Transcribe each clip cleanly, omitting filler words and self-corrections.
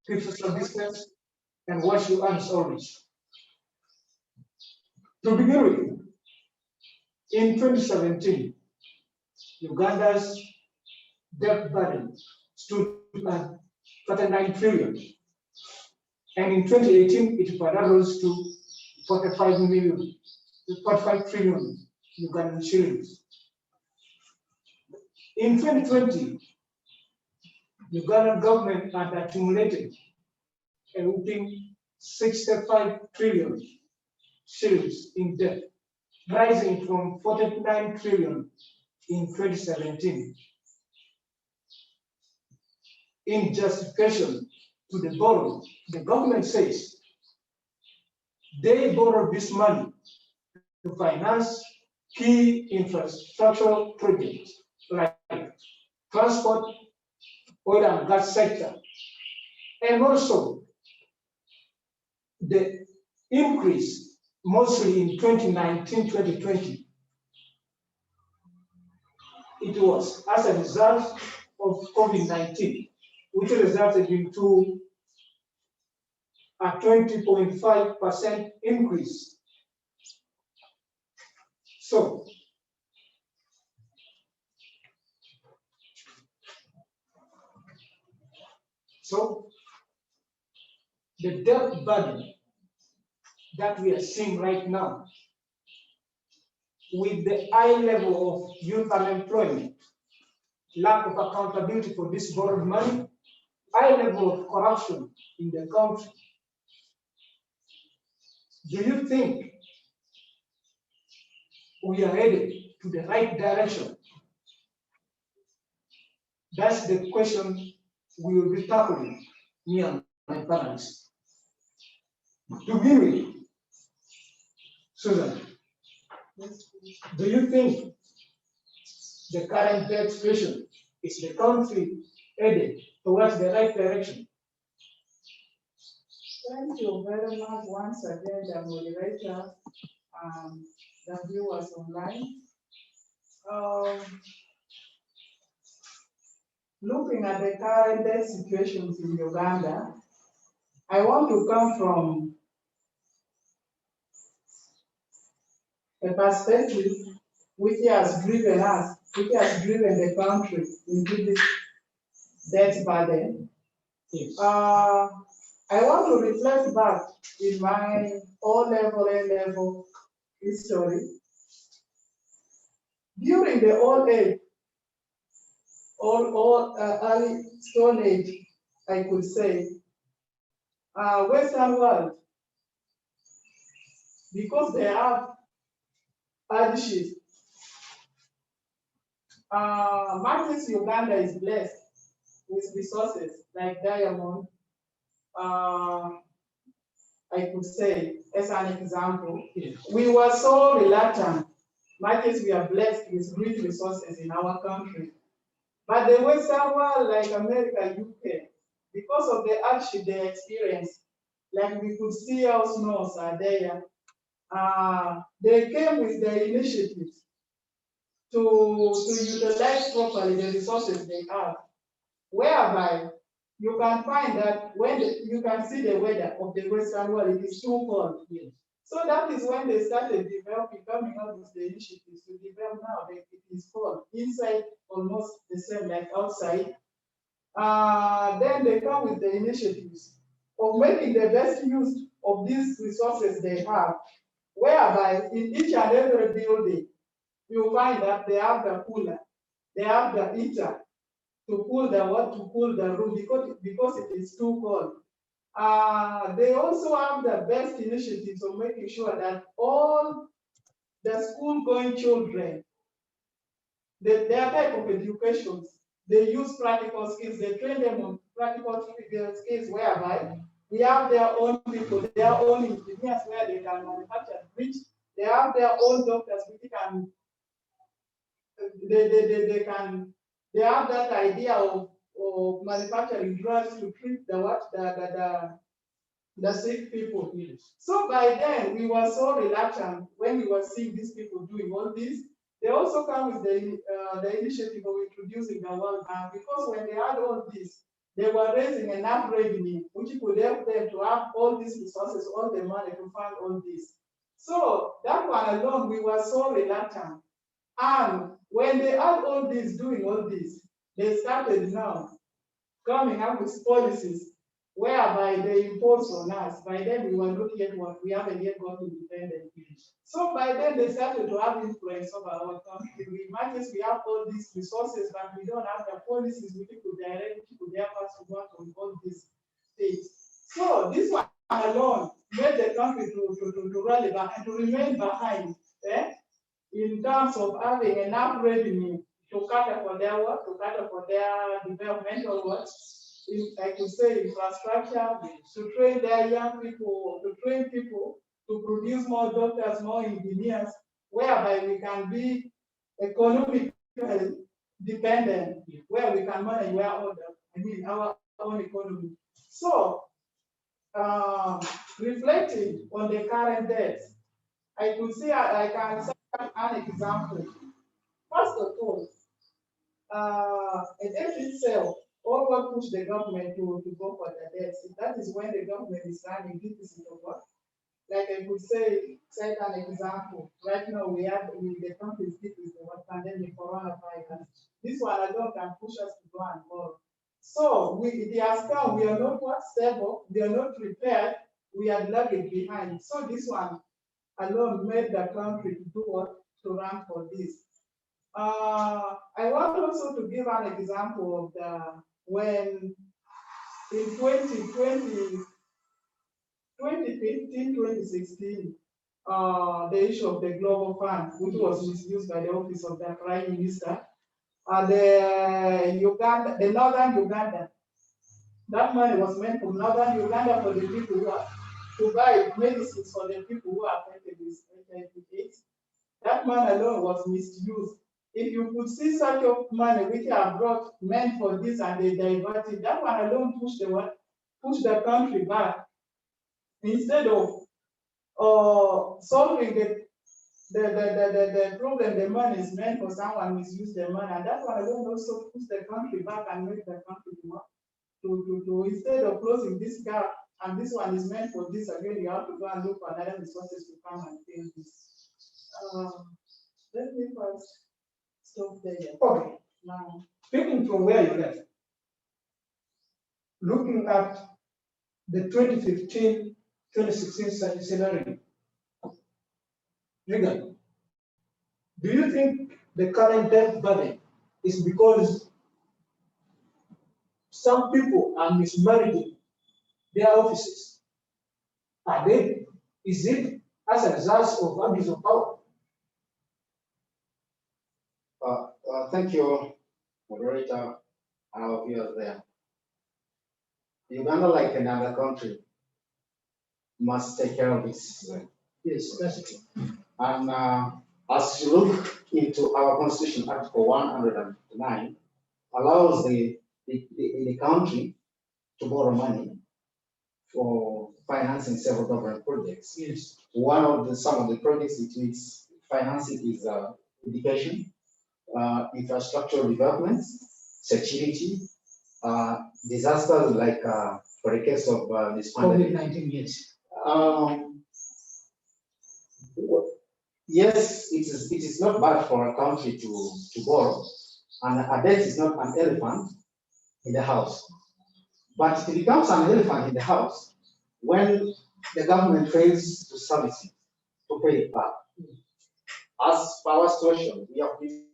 keep social distance, and wash your hands always. To begin with, in 2017, Uganda's debt burden stood at 39 trillion, and in 2018 it further rose to 45 trillion Ugandan shillings. In 2020, Ugandan government had accumulated a whopping 65 trillion shillings in debt, rising from 49 trillion in 2017. In justification to the borrow, the government says they borrowed this money to finance key infrastructural projects like transport, oil and gas sector, and also the increase mostly in 2019-2020. It was as a result of COVID-19, which resulted into a 20.5% increase. So, the debt burden that we are seeing right now, with the high level of youth unemployment, lack of accountability for this borrowed money, high level of corruption in the country, do you think we are headed to the right direction? That's the question we will be tackling, me and my panelists. To begin with, Susan, do you think the current debt situation is the country headed towards the right direction? Thank you very much once again, the moderator, the viewers online. Looking at the current debt situations in Uganda, I want to come from a perspective which has driven us, which has driven the country into this debt burden. Yes. I want to reflect back in my A-level history. During the old age, early Stone Age, I could say, Western world, because they have hardship. Marcus Uganda is blessed with resources like diamond. I could say, as an example, Yes. We were so reluctant. Marcus, we are blessed with rich resources in our country. But the Western world, like America, UK, because of the hardship they experience, like we could see how snows are there, they came with the initiative to utilize properly the resources they have, whereby you can find that when you can see the weather of the Western world, it is too cold. Yes. So that is when they started coming up with the initiatives to develop now. It is called inside almost the same like outside. Then they come with the initiatives of making the best use of these resources they have, whereby in each and every building, you find that they have the cooler, they have the heater to cool the room because it is too cold. They also have the best initiatives of making sure that all the school-going children, their type of education, they use practical skills. They train them on practical skills, whereby we have their own people, their own engineers where they can manufacture bridge. They have their own doctors which can. They have that idea of manufacturing drugs to treat the sick people. Yes. So by then we were so reluctant when we were seeing these people doing all this. They also come with the initiative of introducing the World Bank, because when they had all this, they were raising enough revenue which could help them to have all these resources, all the money to fund all this. So that one alone, we were so reluctant. And when they had all this, doing all this, they started now coming up with policies whereby they impose on us. By then we were not yet what we haven't yet got independent. So by then they started to have influence over our country. We imagine we have all these resources, but we don't have the policies which could direct, which could help us to work on all these things. So this one alone made the country to rally back and to remain behind, in terms of having enough revenue to cater for their work, to cater for their developmental work. I could say infrastructure, to train their young people, to train people to produce more doctors, more engineers, whereby we can be economically dependent, where we can manage our own economy. So, reflecting on the current debt, I could see, I can set an example. First of all, a debt itself, all what push the government to go for the debts, that is when the government is running deficit of what? Like I could say, set an example. Right now we have the country is hit with the pandemic coronavirus. This one alone can push us to go and borrow. So the come, we are not what stable, we are not prepared, we are lagging behind. So this one alone made the country to do what? To run for this. I want also to give an example of when in 2015, 2016, the issue of the Global Fund, which was misused by the office of the Prime Minister, the Northern Uganda, that money was meant for Northern Uganda for the people who are to buy medicines for the people who are affected with HIV/AIDS. That money alone was misused. If you could see such of money which are brought meant for this and they diverted, that one alone push the country back. Instead of solving the problem, the money is meant for someone misuse the money, and that one alone also push the country back and make the country more to instead of closing this gap, and this one is meant for this again, you have to go and look for another resources to come and fill this. Let me first stop there. Okay. Now, Speaking from where you left, looking at the 2015-2016 scenario, Regan, do you think the current debt burden is because some people are mismanaging their offices? Is it as a result of abuse of power? Thank you, moderator, our viewers there. Uganda, like another country, must take care of its citizens. Yes, that's true. And as you look into our Constitution, Article 109 allows the country to borrow money for financing several government projects. Yes. Some of the projects it is financing is education, infrastructural development, security, disasters like for the case of this pandemic. COVID-19, yes. Yes, it is not bad for a country to borrow, and a debt is not an elephant in the house. But it becomes an elephant in the house when the government fails to service it, to pay it back. As per our situation, we have been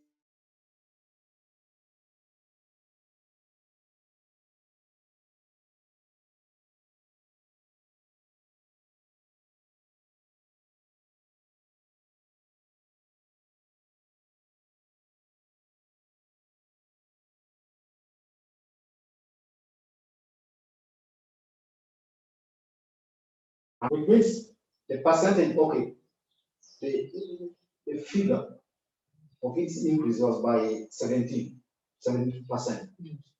which means the percentage, okay, the figure of its increase was by 70%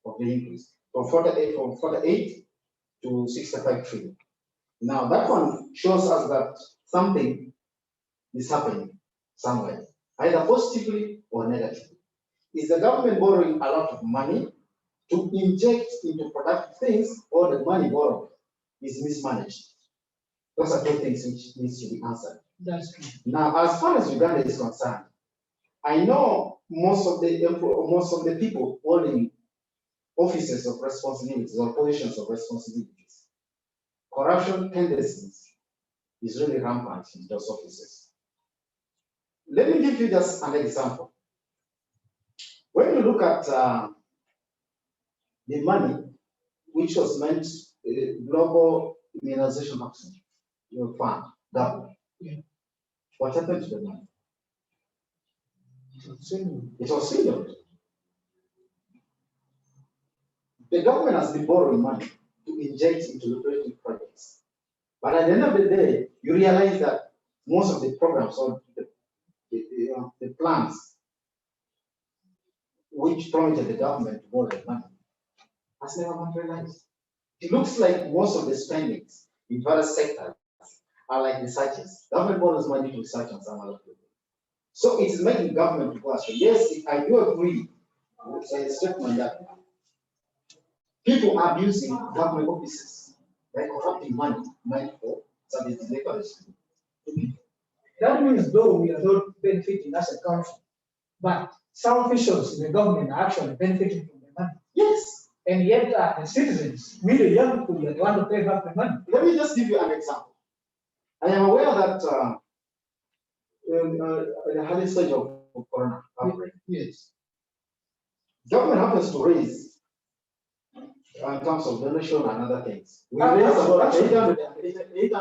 of the increase from 48 to 65 trillion. Now that one shows us that something is happening somewhere, either positively or negatively. Is the government borrowing a lot of money to inject into productive things or the money borrowed is mismanaged. Those are two things which needs to be answered. That's true. Now, as far as Uganda is concerned, I know most of the people holding offices of responsibilities or positions of responsibilities. Corruption tendencies is really rampant in those offices. Let me give you just an example. When you look at the money which was meant global immunization action, your fund, government, what happened to the money? It was swindled. The government has been borrowing money to inject into lucrative projects. But at the end of the day, you realize that most of the programs or the plans which prompted the government to borrow the money has never been realized. It looks like most of the spendings in various sectors are like researchers. Government borrows money to research on some other people. So it is making government to go astray. Yes, I do agree with the statement that people are abusing government offices by corrupting money for service deliveries. That means though we are not benefiting as a country, but some officials in the government are actually benefiting from the money. Yes. And yet the citizens, we the young people, are the one to pay back the money. Let me just give you an example. I am aware that in the early stage of corona outbreak, Yes. government happens to raise in terms of donation and other things. We Ah, raised about actually- 888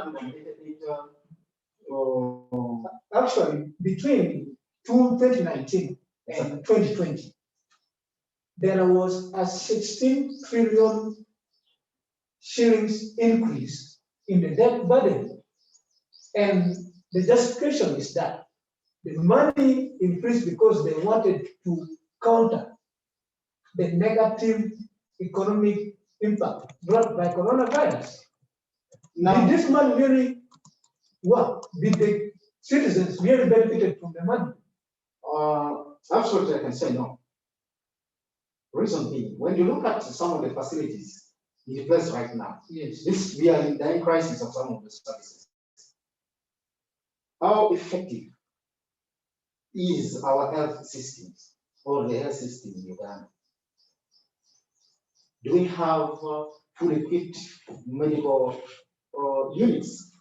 Actually, between 2019 and 2020, there was a 16 trillion shillings increase in the debt burden. And the justification is that the money increased because they wanted to counter the negative economic impact brought by coronavirus. Now, did this money really work? Did the citizens really benefited from the money? Absolutely, I can say no. Reason being, when you look at some of the facilities in place right now, Yes. we are in the crisis of some of the services. How effective is our health systems or the health system in Uganda? Do we have fully equipped medical units?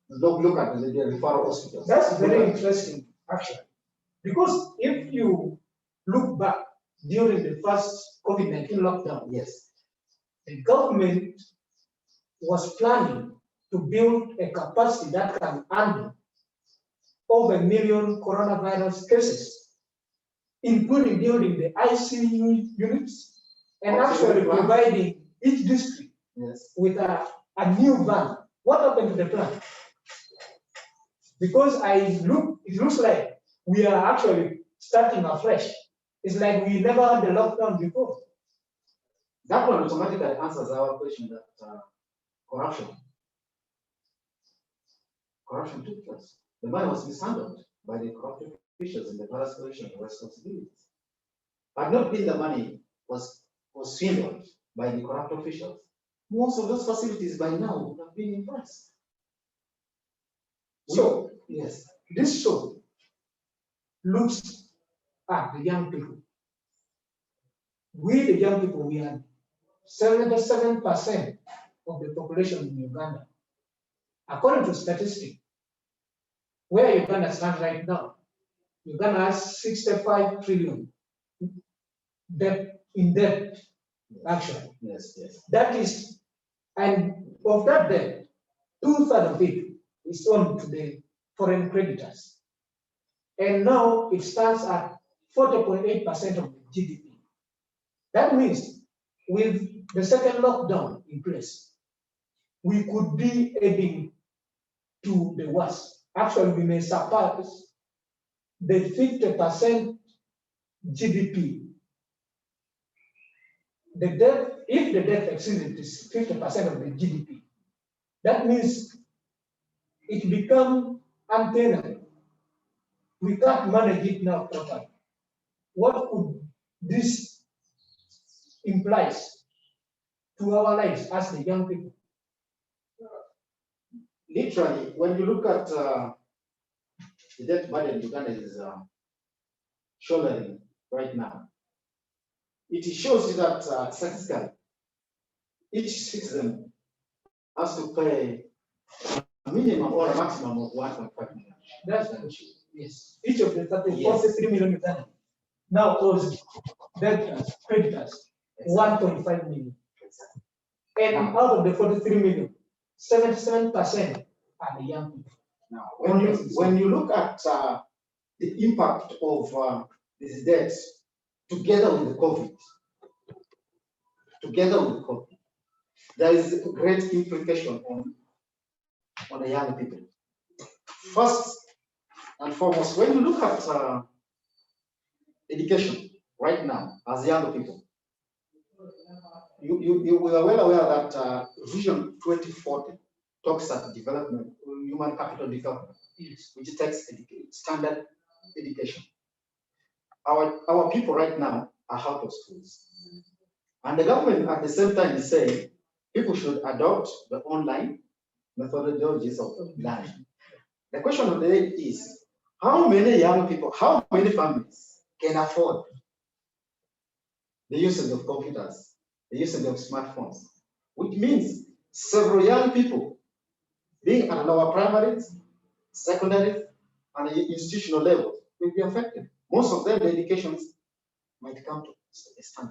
Look at the referral hospitals. That's very interesting, actually. Because if you look back during the first COVID-19 lockdown, Yes. the government was planning to build a capacity that can handle over 1 million coronavirus cases, including building the ICU units and actually providing each district with a new van. What happened to the plan? Because it looks like we are actually starting afresh. It's like we never had the lockdown before. That one automatically answers our question that corruption took place. The money was mishandled by the corrupt officials in the various positions of responsibilities. Had not been the money was swindled by the corrupt officials, most of those facilities by now would have been in place. So, yes, this show looks at the young people. We, the young people, we are 77% of the population in Uganda. According to statistics, where Uganda stands right now, Uganda has 65 trillion in debt, actually. yes. That is, and of that debt, 2/3 of it is owed to the foreign creditors. And now it stands at 40.8% of the GDP. That means with the second lockdown in place, we could be heading to the worst. Actually, we may surpass the 50% GDP. The debt, if the debt exceeds 50% of the GDP, that means it becomes untenable. We can't manage it now properly. What could this implies to our lives as the young people? Literally, when you look at the debt burden Uganda is shouldering right now, it shows you that statistically, each citizen has to pay a minimum or a maximum of 1.5 million. That's an issue. Yes. Each of the 30, Yes. 43 million Ugandans now owes debtors, creditors, 1.5 million. And out of the 43 million, 77% are the young people. Now, when you look at the impact of these debts together with the COVID, there is a great implication on the young people. First and foremost, when you look at education right now as young people, you are well aware that Vision 2040 talks at development, human capital development, which takes standard education. Our people right now are out of schools. And the government at the same time is saying people should adopt the online methodologies of learning. The question of the day is, how many young people, how many families can afford the usage of computers, the usage of smartphones, which means several young people being at lower primaries, secondary, and institutional levels will be affected. Most of them, the educations might come to a stand,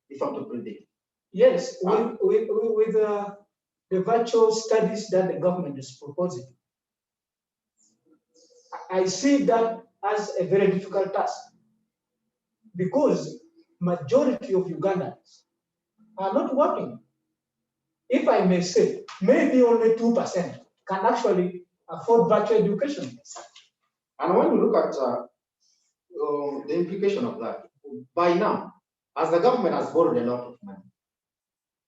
if I'm to predict. Yes, with the virtual studies that the government is proposing, I see that as a very difficult task because majority of Ugandans are not working. If I may say, maybe only 2% can actually afford virtual education. And when you look at the implication of that, by now, as the government has borrowed a lot of money,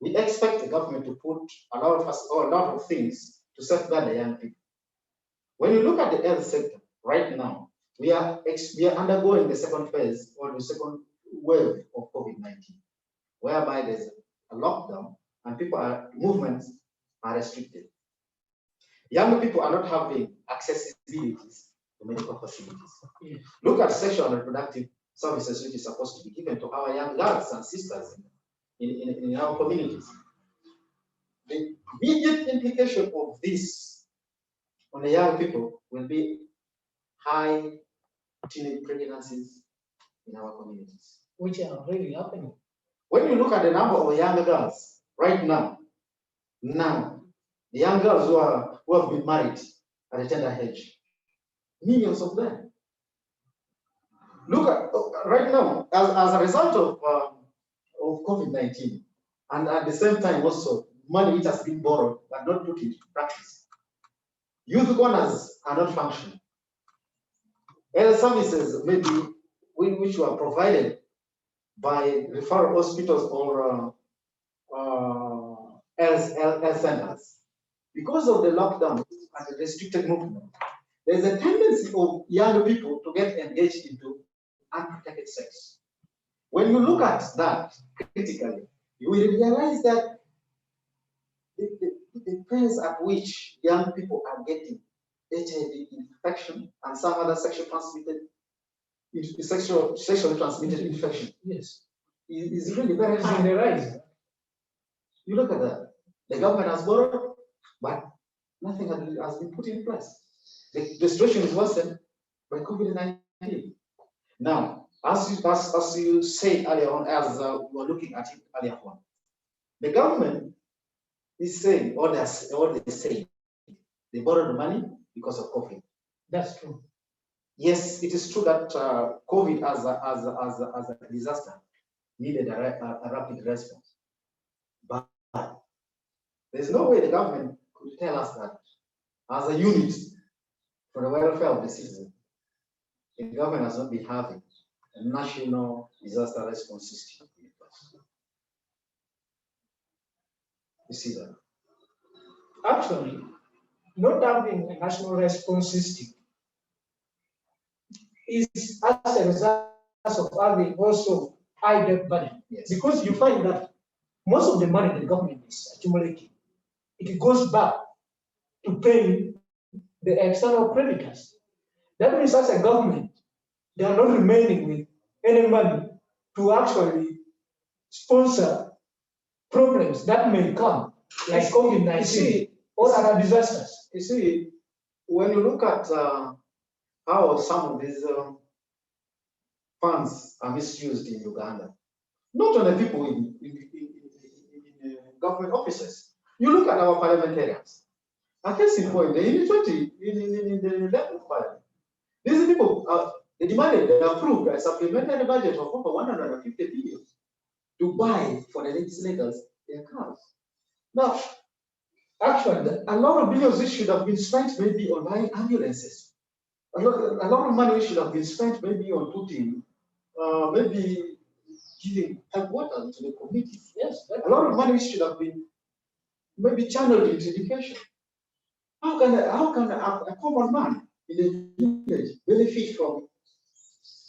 we expect the government to put a lot of things to safeguard the young people. When you look at the health sector right now, we are undergoing the second phase or the second wave of COVID-19, whereby there's a lockdown and movements are restricted. Young people are not having accessibilities to medical facilities. Yes. Look at sexual and reproductive services which is supposed to be given to our young girls and sisters in our communities. The immediate implication of this on the young people will be high teenage pregnancies in our communities, Which are really happening. When you look at the number of young girls right now, the young girls who have been married at a tender age, millions of them. Look at right now, as a result of COVID-19, and at the same time also money which has been borrowed but not put into practice. Youth corners are not functioning. Health services maybe which were provided by referral hospitals or health centers. Because of the lockdown and the restricted movement, there's a tendency of young people to get engaged into unprotected sex. When you look at that critically, you will realize that the pace at which young people are getting HIV infection and some other sexually transmitted infection, yes, is really very high. in the rise. You look at that. The government has borrowed, but nothing has been put in place. The situation is worsened by COVID-19. Now, as you said earlier on, as we were looking at it earlier on, the government is saying, or they say, they borrowed money because of COVID. That's true. Yes, it is true that COVID as a disaster needed a rapid response. But there's no way the government could tell us that as a unit for the welfare of the citizen, the government has not been having a national disaster response system. You see that? Actually, not having a national response system is as a result of having also high debt burden. Yes. Because you find that most of the money the government is accumulating, it goes back to paying the external creditors. That means as a government, they are not remaining with any money to actually sponsor problems that may come, like You COVID-19 see, or other disasters. you see, when you look at how some of these funds are misused in Uganda, not only people in government offices. You look at our parliamentarians. A case in point, in the 11th parliament, these people, they demanded, they approved a supplementary budget of over 150 billion to buy for the legislators their cars. Now, actually, a lot of billions should have been spent maybe on buying ambulances. A lot of money should have been spent maybe on putting, maybe giving hot water to the community. Yes, a lot of money should have been maybe channeled into education. How can a common man in the village benefit from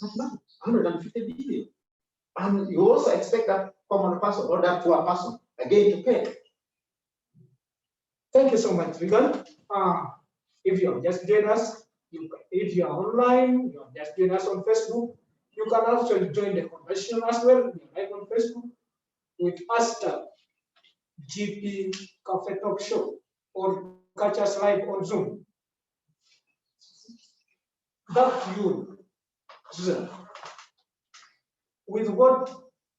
that money, 150 billion? And you also expect that common person or that poor person again to pay. Thank you so much, Regan. If you have just joined us, if you are online, you have just joined us on Facebook, you can also join the conversation as well. We are live on Facebook with #GP Cafe Talk Show or catch us live on Zoom. Back to you, Susan. With what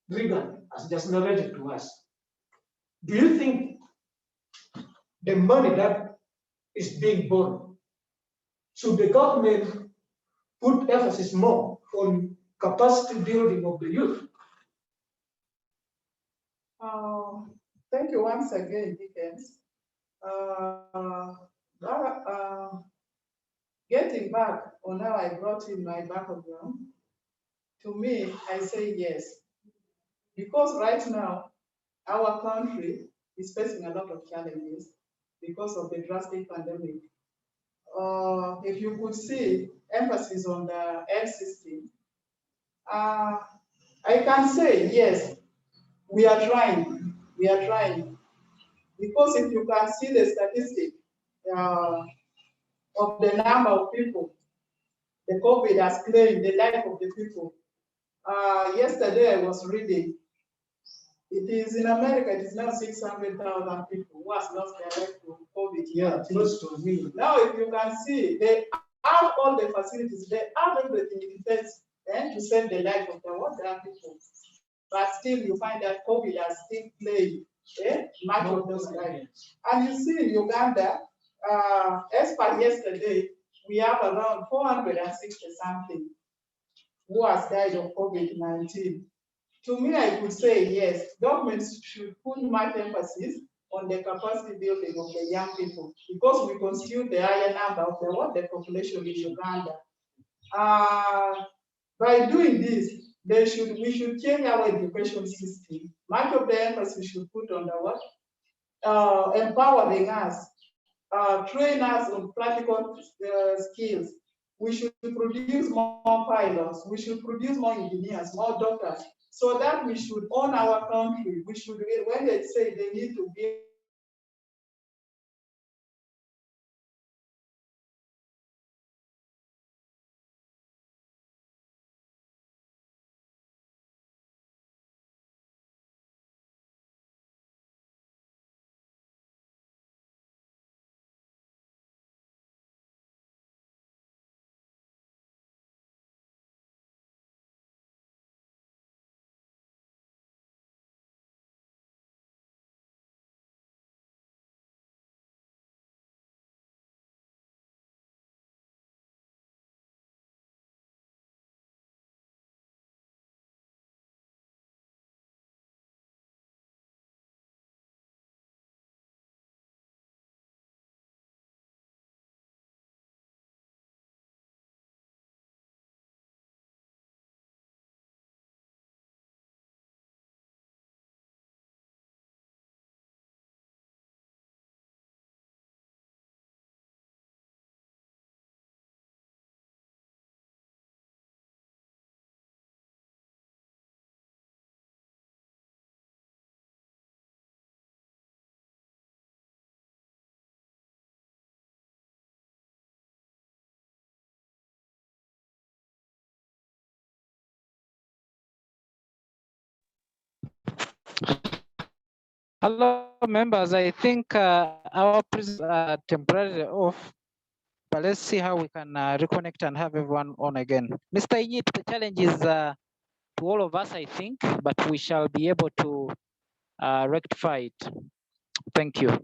Regan has just narrated to us, do you think the money that is being borrowed, should the government put emphasis more on capacity building of the youth? Thank you once again, Dickens. Uh, Getting back on how I brought in my background, to me, I say yes. Because right now, our country is facing a lot of challenges because of the drastic pandemic. If you could see emphasis on the health system, I can say yes, we are trying. We are trying. Because if you can see the statistic of the number of people the COVID has claimed the life of the people. Yesterday I was reading, it is in America, it is now 600,000 people who has lost their life to COVID. Yeah, close to a million. Now, if you can see, they have all the facilities, they have everything it takes to save the life of their people. But still, you find that COVID has still played much of those lives. And you see in Uganda, as per yesterday, we have around 460 something who has died of COVID-19. To me, I could say yes, governments should put much emphasis on the capacity building of the young people because we constitute the higher number of the population in Uganda. By doing this, we should change our education system. Much of the emphasis should put on the what? Empowering us, train us on practical skills. We should produce more pilots. We should produce more engineers, more doctors, so that we should own our country. We should, when they say they need to be Hello, members. I think our presenters are temporarily off, but let's see how we can reconnect and have everyone on again. Mr. Inyit, the challenge is to all of us, I think, but we shall be able to rectify it. Thank you.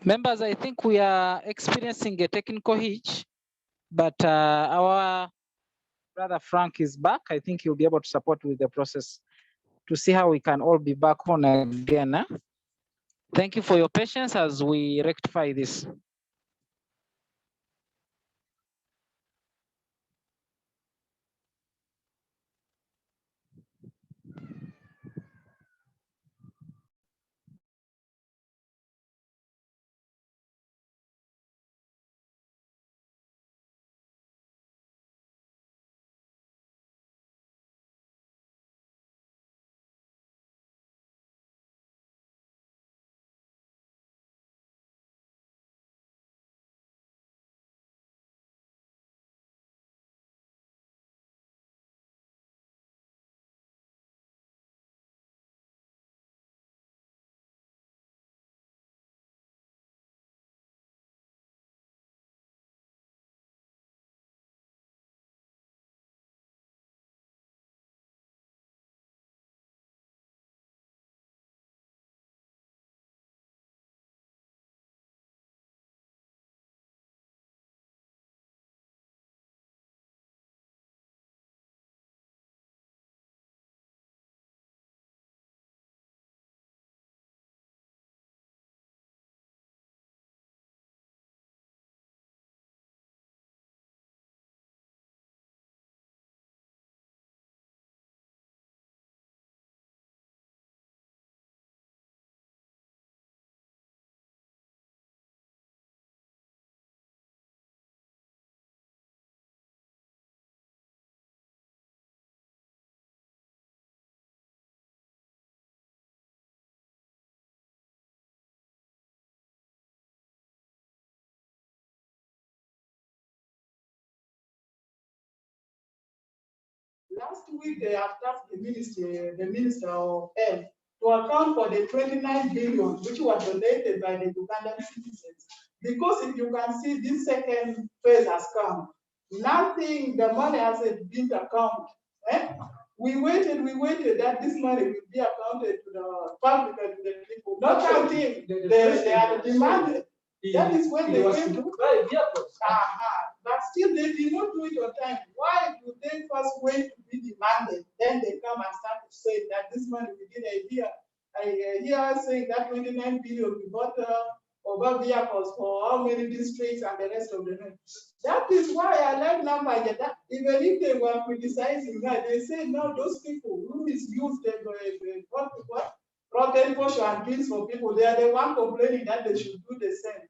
Members, I think we are experiencing a technical hitch, but our brother Frank is back. I think he'll be able to support with the process to see how we can all be back on again. Thank you for your patience as we rectify this. Last week, they have tasked the Minister of Health to account for the 29 billion which was donated by the Ugandan citizens. Because if you can see, this second phase has come. Nothing, the money hasn't been accounted. Eh? We waited that this money will be accounted to the public and to the people. Not counting, they are demanded. That is when they came to buy vehicles. But still they did not do it on time. Why do they first wait to be demanded? Then they come and start to say that this money we did a year. I hear saying that 29 billion we bought over vehicles for how many districts and the rest of the nation. That is why I like Nambaja. That even if they were criticizing that, they say no, those people who misuse the rotten portion and pills for people, they are the one complaining that they should do the same.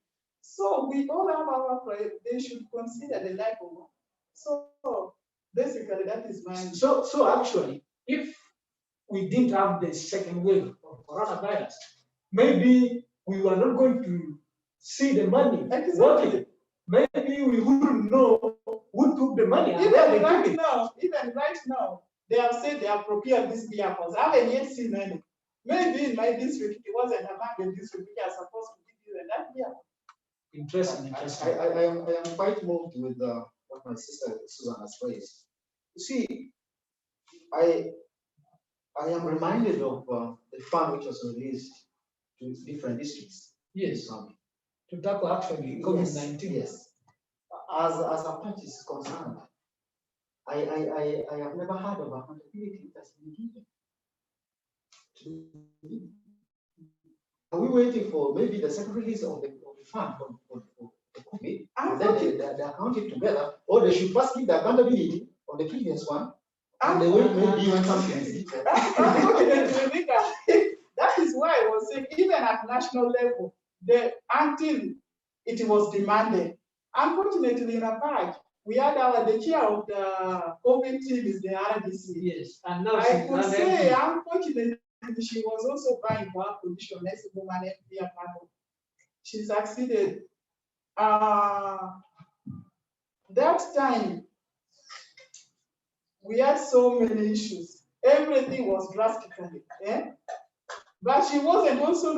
So we all have our prayer. They should consider the life of one. So basically, that is my. So actually, if we didn't have the second wave of coronavirus, maybe we were not going to see the money. Exactly. Maybe we wouldn't know who took the money. Even right now, they have said they have procured these vehicles. I haven't yet seen any. Maybe in my district, it wasn't among the district which are supposed to give you that vehicle. Interesting. I am quite moved with what my sister Susan has raised. You see, I am reminded of the fund which was released to different districts. Yes. To tackle actually COVID-19. Yes. As a party is concerned, I have never heard of accountability that's been given. Are we waiting for maybe the second release of the fund for the COVID? And then they account it together, or they should first give the accountability on the previous one, and they wait maybe when something is different. That is why I was saying, even at national level, until it was demanded. Unfortunately, in a part, we had the chair of the COVID team is the RDC. Yes, and now I could say, unfortunately, she was also vying for her position as a woman MP panel. She succeeded. That time, we had so many issues. Everything was drastically. But she wasn't also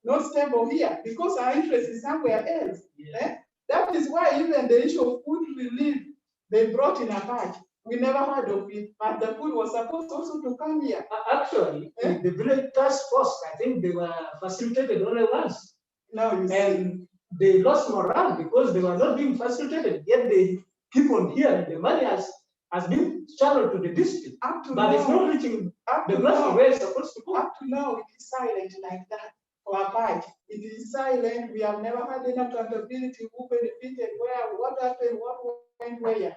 not stable here because her interest is somewhere else. Yeah. That is why even the issue of food relief they brought in a bag. We never heard of it, but the food was supposed also to come here. Actually, the village task force, I think they were facilitated only once. Now you see. And they lost morale because they were not being facilitated. Yet they keep on hearing the money has been channeled to the district. Up to but now, it's not reaching the now, place where it's supposed to go. Up to now, it is silent like that. For a part, it is silent. We have never had any accountability. Who benefited? Where? What happened? What went where?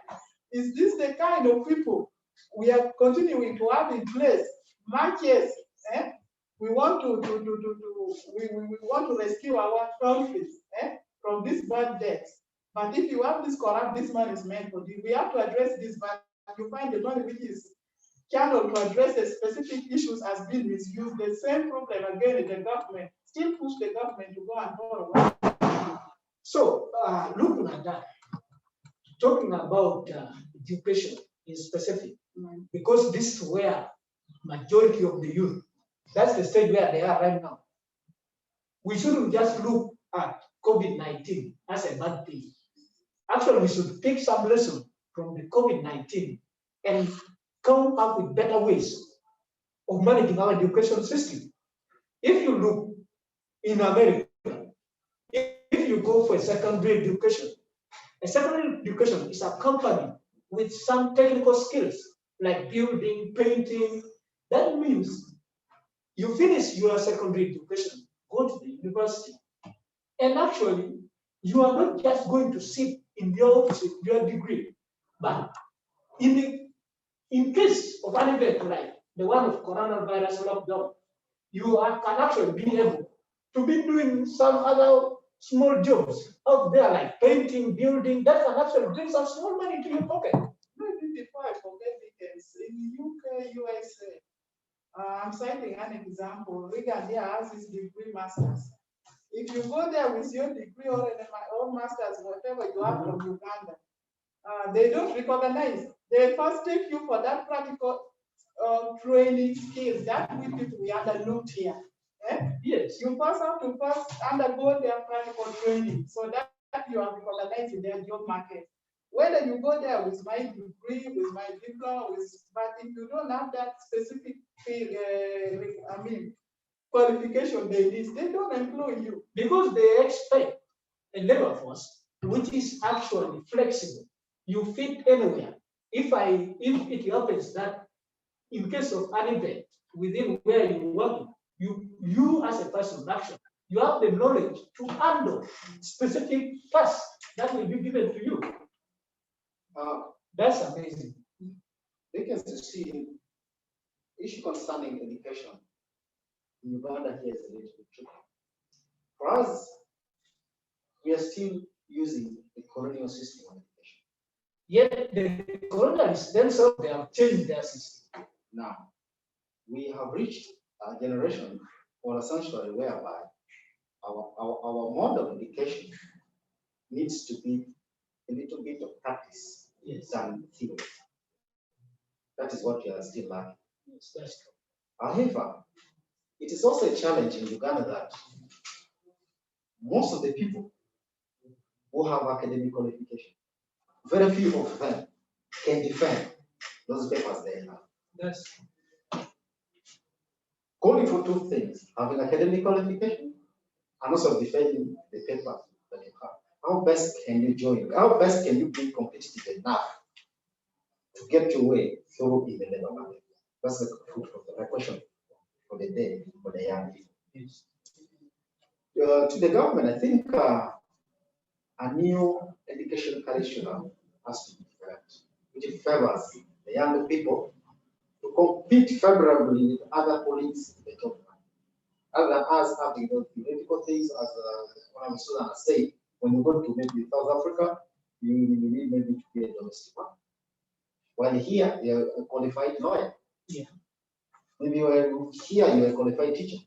Is this the kind of people we are continuing to have in place? Matches. We want we want to rescue our country from these bad debts. But if you have this corrupt, this money is meant for this. We have to address this, but you find the money which is channeled to address the specific issues has been misused. The same problem again in the government, still push the government to go and borrow. So looking at that, talking about education in specific, because this is where majority of the youth, that's the stage where they are right now. We shouldn't just look at COVID-19 as a bad thing. Actually, we should take some lesson from the COVID-19 and come up with better ways of managing our education system. If you look in America, if you go for a secondary education is accompanied with some technical skills like building, painting. That means you finish your secondary education, go to the university, and actually you are not just going to sit in your office with your degree, but in case of an event like the one of coronavirus lockdown, you can actually be able to be doing some other small jobs out there like painting, building, that can actually bring some small money into your pocket. Maybe before I forget details, in UK, USA, I'm citing an example. Uganda has his degree masters. If you go there with your degree or masters, whatever you have from Uganda, they don't recognize. They first take you for that practical training skills that we underlooked here. Yes. You first have to undergo their practical training so that you are recognized in their job market. Whether you go there with my degree, with my diploma, but if you don't have that specific qualification they need, they don't employ you. Because they expect a labor force which is actually flexible. You fit anywhere. If it happens that in case of an event within where you're working, you as a person actually, you have the knowledge to handle specific tasks that will be given to you. That's amazing. They can see issue concerning education in Uganda here is a little bit tricky. For us, we are still using the colonial system of education. Yet the colonialists themselves, they have changed their system. Now, we have reached a generation or essentially whereby our model of education needs to be a little bit of practice than theory. That is what we are still lacking. Yes, that's true. However, it is also a challenge in Uganda that most of the people who have academic qualification, very few of them can defend those papers they have. That's calling for two things: having academic qualification and also defending the papers that you have. How best can you join? How best can you be competitive enough to get your way through in the labor market? That's the food for the question for the day for the young people. yes. To the government, I think a new education curriculum has to be developed, which favors the younger people to compete favorably with other colleagues in the job market. other us having those theoretical things, as one of Susan has said, when you go to maybe South Africa, you need maybe to be a domestic one. While here, you're a qualified lawyer. Yeah. Maybe here you're a qualified teacher.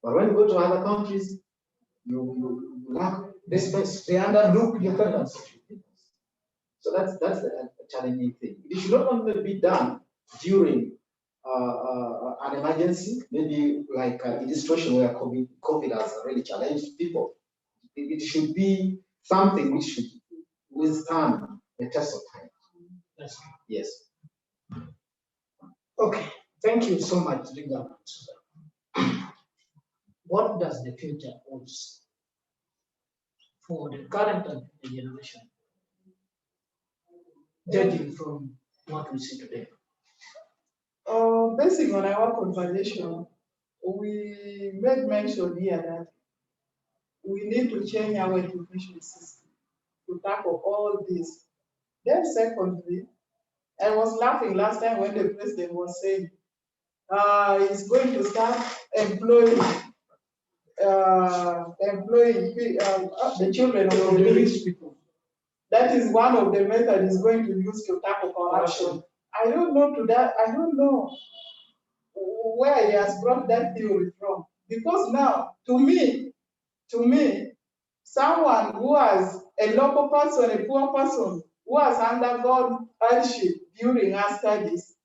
But when you go to other countries, you lack this space. They underlook your patterns. So that's a challenging thing. It should not only be done during an emergency, maybe like in this situation where COVID has really challenged people. It should be something which should withstand the test of time. Yes. Yes. Okay, thank you so much, Riga. What does the future hold for the current and the generation, judging from what we see today? Basing on our conversation, we made mention here that we need to change our education system to tackle all this. Then secondly, I was laughing last time when the president was saying he's going to start employing the children of the rich people. That is one of the methods he's going to use to tackle corruption. I don't know where he has brought that theory from. Because now, to me, someone who has a local person, a poor person, who has undergone hardship during her studies,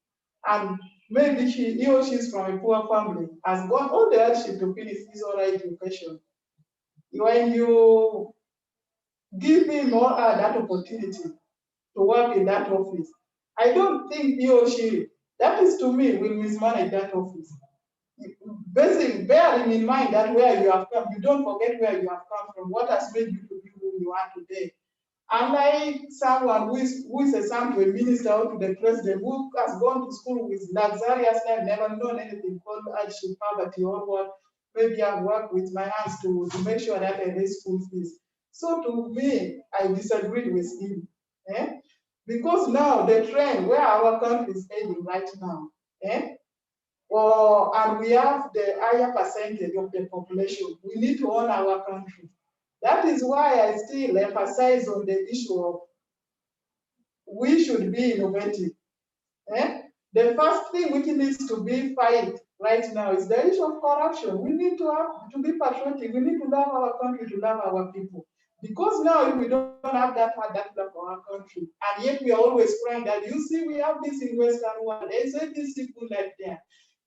and maybe he or she is from a poor family, has gone all the hardship to finish his oral education. When you give him or her that opportunity to work in that office, I don't think he or she, that is to me, will mismanage that office. Basically, bearing in mind that where you have come, you don't forget where you have come from, what has made you to be who you are today. Unlike someone who is a son to a minister or to the president, who has gone to school with luxurious life, never known anything called hardship, poverty, or what, maybe I've worked with my hands to make sure that I raise school fees. So to me, I disagree with him. Because now the trend where our country is heading right now, and we have the higher percentage of the population, we need to own our country. That is why I still emphasize on the issue of we should be innovative. The first thing which needs to be fight right now is the issue of corruption. We need to be patriotic. We need to love our country, to love our people. Because now if we don't have that love for our country, and yet we are always crying that, you see, we have this in Western world, they say these people like there.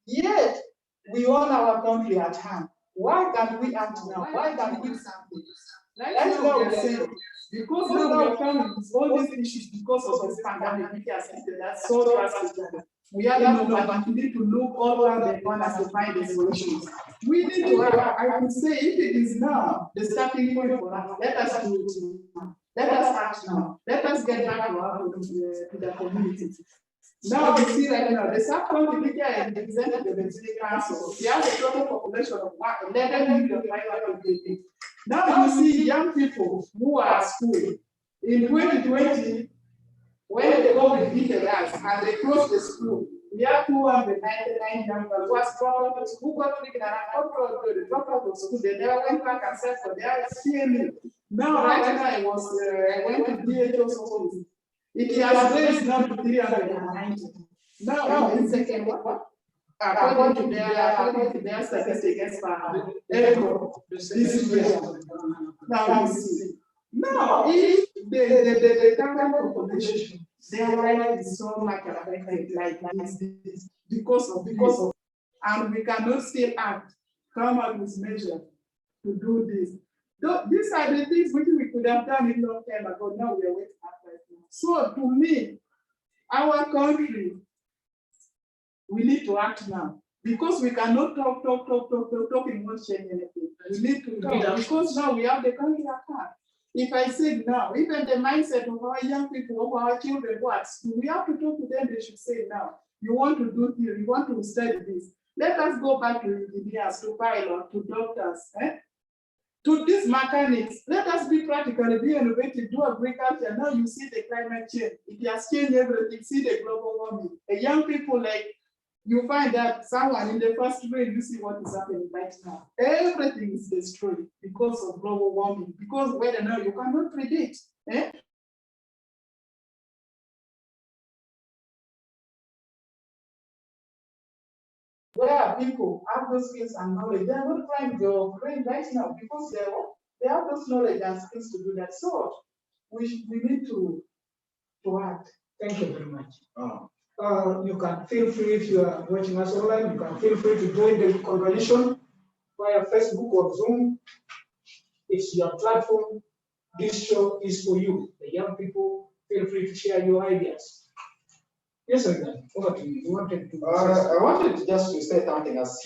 Yet we own our country at hand. Why can't we act now? Why can't we do something? That's what we are saying. Because now we are coming with all these issues because of this pandemic, which has existed that's so drastic. We are not but we need to look all around the corners to find the solutions. We need to, I would say, if it is now the starting point for us, let us do it now. Let us act now. Let us get back to the community. Now we see right now, the sub-county is represented the city council. We have a total population of 11 million. Now you see young people who are at school. In 2020, when the COVID hit us and they closed the school, we have 299 young people who are struggling to school, who got taken and dropped out of school. They never went back and said for their CME. Now, right now, I went to DHO's office. It has raised now to 390. Now, in second one, according to their statistics for April this year. Now, you see. Now, if the current population, their life is so much affected like this because of, and we cannot still act, come up with measures to do this. These are the things which we could have done a long time ago. Now we are waiting right now. So to me, our country, we need to act now. Because we cannot talk and not change anything. We need to talk because now we have the country at hand. If I say now, even the mindset of our young people, of our children who are at school, we have to talk to them, they should say now, you want to do this, you want to study this. Let us go back to engineers, to pilots, to doctors, to these mechanics. Let us be practical, be innovative, do agriculture. Now you see the climate change. It has changed everything. See the global warming. The young people like you find that someone in the first rain, you see what is happening right now. Everything is destroyed because of global warming, because weather now you cannot predict. Eh? Where people have those skills and knowledge, they are not trying to rain right now because they have those knowledge and skills to do that. So we need to act. Thank you very much. You can feel free, if you are watching us online, you can feel free to join the conversation via Facebook or Zoom. It's your platform. This show is for you, the young people. Feel free to share your ideas. Yes, sir. Over to you. You wanted to. I wanted just to say something as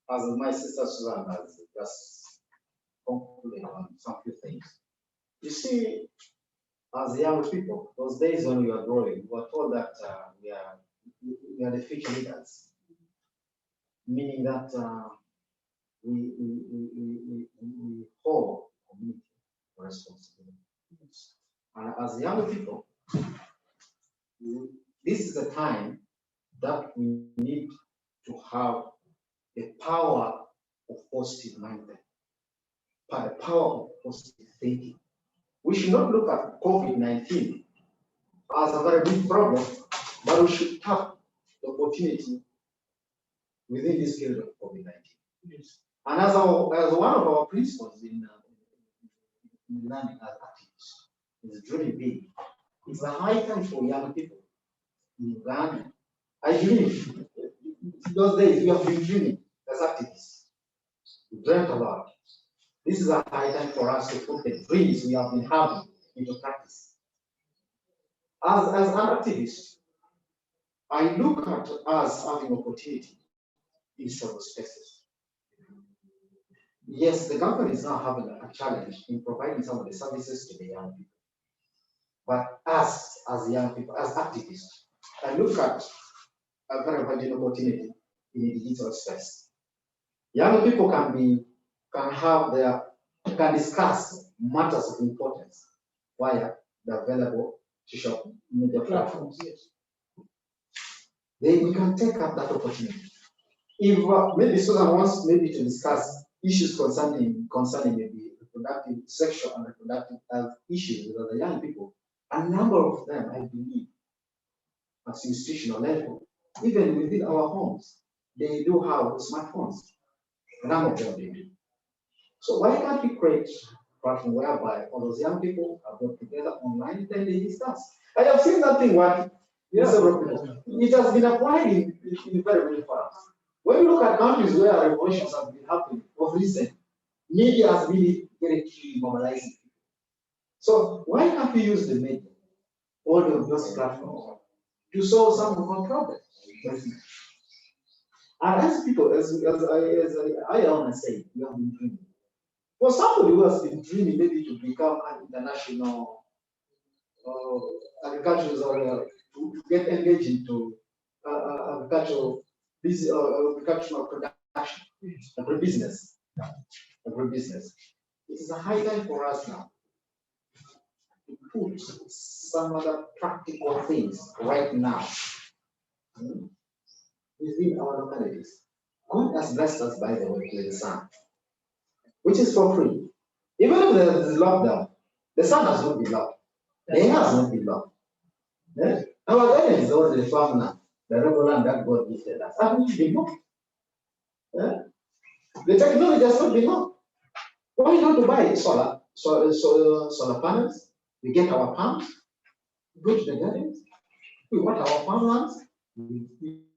my sister Susan has just concluded on some few things. You see, as young people, those days when we were growing, we were told that we are the future leaders, meaning that we hold community responsibility. And as young people, this is a time that we need to have the power of positive mindset, the power of positive thinking. We should not look at COVID-19 as a very big problem, but we should tap the opportunity within this period of COVID-19. Yes. And as one of our principles in learning as activists is dreaming big. It's a high time for young people in Uganda. I believe those days we have been dreaming as activists. We dreamt a lot. This is a high time for us to put the dreams we have been having into practice. As an activist, I look at us having opportunity in several spaces. Yes, the government is now having a challenge in providing some of the services to the young people. But us, as young people, as activists, I look at a very valuable opportunity in the digital space. Young people can discuss matters of importance via the available social media platforms. Yes. We can take up that opportunity. If maybe Susan wants maybe to discuss issues concerning maybe reproductive, sexual and reproductive health issues with the young people, a number of them, I believe, at institutional level, even within our homes, they do have smartphones. A number of them they do. So why can't we create a platform whereby all those young people are brought together online, then they discuss? I have seen that thing working. Yes, it has been applied in very many forms. When you look at countries where revolutions have been happening of recent, media has really very key mobilizing people. So why can't we use the media, all of those platforms, to solve some of our problems? And as people, as I always say, we have been dreaming. For somebody who has been dreaming maybe to become an international agricultural or to get engaged into agricultural production, agribusiness. It is a high time for us now to put some other practical things right now within our localities. God has blessed us, by the way, with the sun, which is for free. Even if there is lockdown, the sun has not been locked. The air has not been locked. Yeah? Our guidance is already the farm now, the regular that God gifted us. Haven't been locked. Yeah? The technology has not been locked. Why not to buy solar panels? We get our pumps, go to the gardens, we want our farmlands, we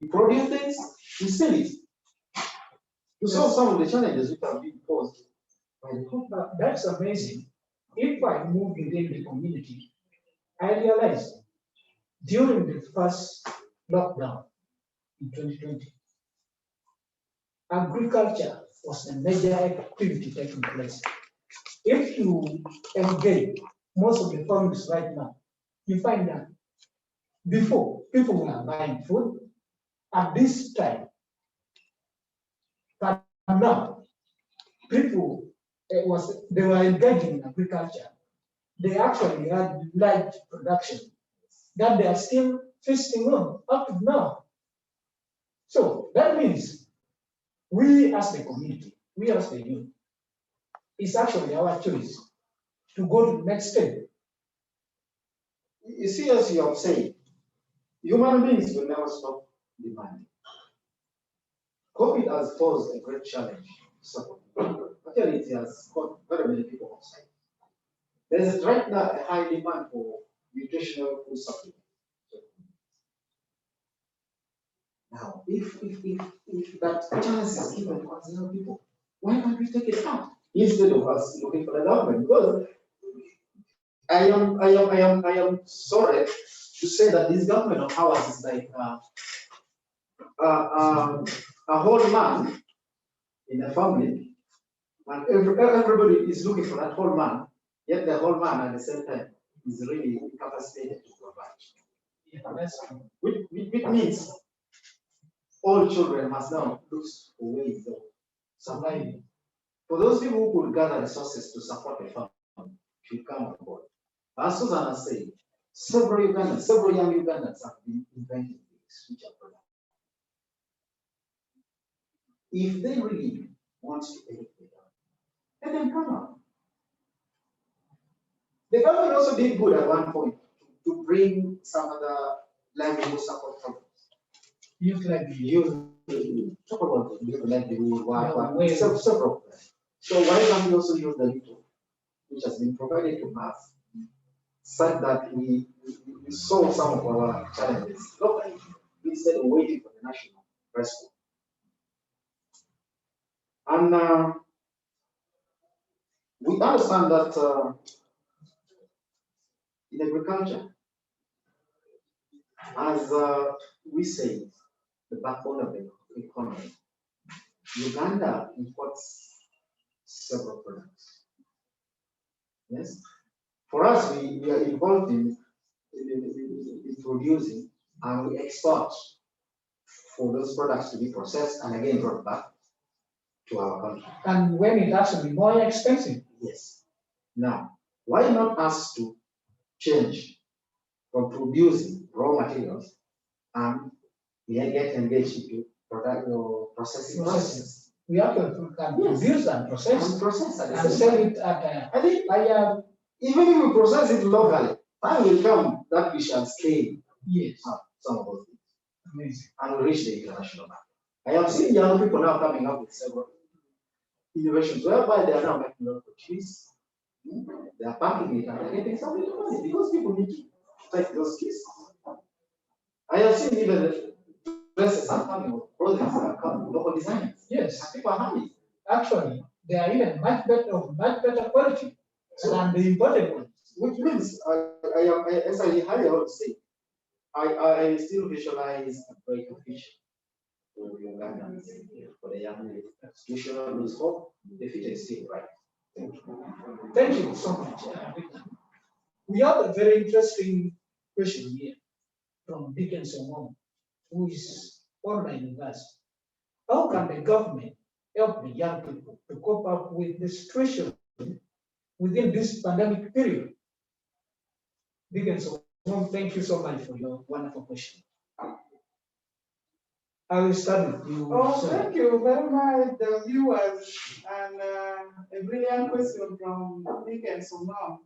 produce things, we sell it. To solve some of the challenges which have been posed by the company. That's amazing. If I move within the community, I realized during the first lockdown in 2020, agriculture was a major activity taking place. If you engage most of the farmers right now, you find that before people were buying food at this time, but now people they were engaging in agriculture. They actually had large production that they are still feasting on up to now. So that means we as the community, we as the youth, it's actually our choice to go to the next step. You see, as you have said, human beings will never stop demanding. COVID has posed a great challenge. So, actually, it has caught very many people outside. There is right now a high demand for nutritional food supplements. Now, if that chance is given to us young people, why can't we take it out instead of us looking for the government? Because I am sorry to say that this government of ours is like a whole man in a family, and everybody is looking for that whole man, yet the whole man at the same time is really incapacitated to provide. Yeah, that's true. Which means all children must now look for ways of surviving. For those people who could gather resources to support a family, should come on board. As Susan has said, several young Ugandans have been inventing things which are productive. If they really want to educate them, let them come up. The government also did good at one point to bring some other livelihood support programs. Youth like Talk about the youth livelihood, ways. several. So why can't we also use the little which has been provided to us, such that we solve some of our challenges locally instead of waiting for the national response? And we understand that in agriculture, as we say, the backbone of the economy, Uganda imports several products. Yes, for us, we are involved in producing, and we export for those products to be processed and again brought back to our country. And when it actually more expensive. Yes. Now, why not us to change from producing raw materials and we get engaged into product or processing processes? We have to produce and process and sell it at I think even if we process it locally, time will come that we shall scale some of those things. Amazing. And we reach the international market. I have seen young people now coming up with several innovations whereby they are now making a lot of cheese. They are packing it and they're getting some little money because people need to take those keys. I have seen even dresses are coming with clothing that are coming, local designers. Yes. And people are happy. Actually, they are even much better quality than the imported ones. Which means, as I want to say, I still visualize a greater vision for Ugandans, for the young institutional lose hope. The future is still bright. Thank you. Thank you so much. We have a very interesting question here from Dickens Omong, who is online with us. How can the government help the young people to cope up with the situation within this pandemic period? Dickens Omong, thank you so much for your wonderful question. I will start with you. Oh, thank you very much, the viewers, and a brilliant question from Dickens Omong.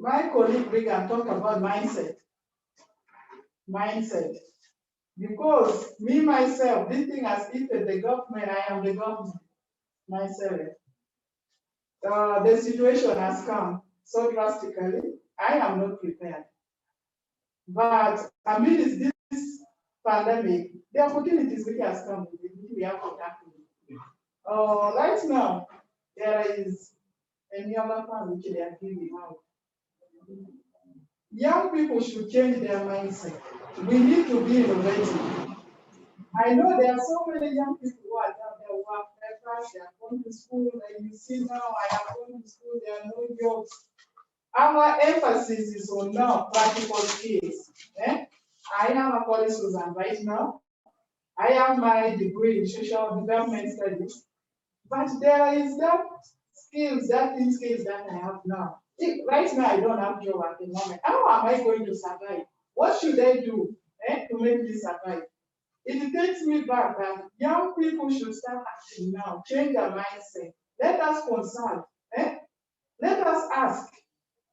My colleague Regan talked about mindset. Because me myself, this thing has hit the government, I am the government myself. The situation has come so drastically, I am not prepared. But amidst this pandemic, the opportunities which has come, which we have to tackle. Right now, there is a new plan which they are giving out. Young people should change their mindset. We need to be innovative. I know there are so many young people who are down there who have papers, they are going to school, and you see now I have gone to school, there are no jobs. Our emphasis is on now practical skills. I am a college student right now. I have my degree in social development studies, but there is that skills that I have now. Right now, I don't have job at the moment. How am I going to survive? What should they do to make this survive? It takes me back that young people should start acting now, change their mindset. Let us consult. Let us ask.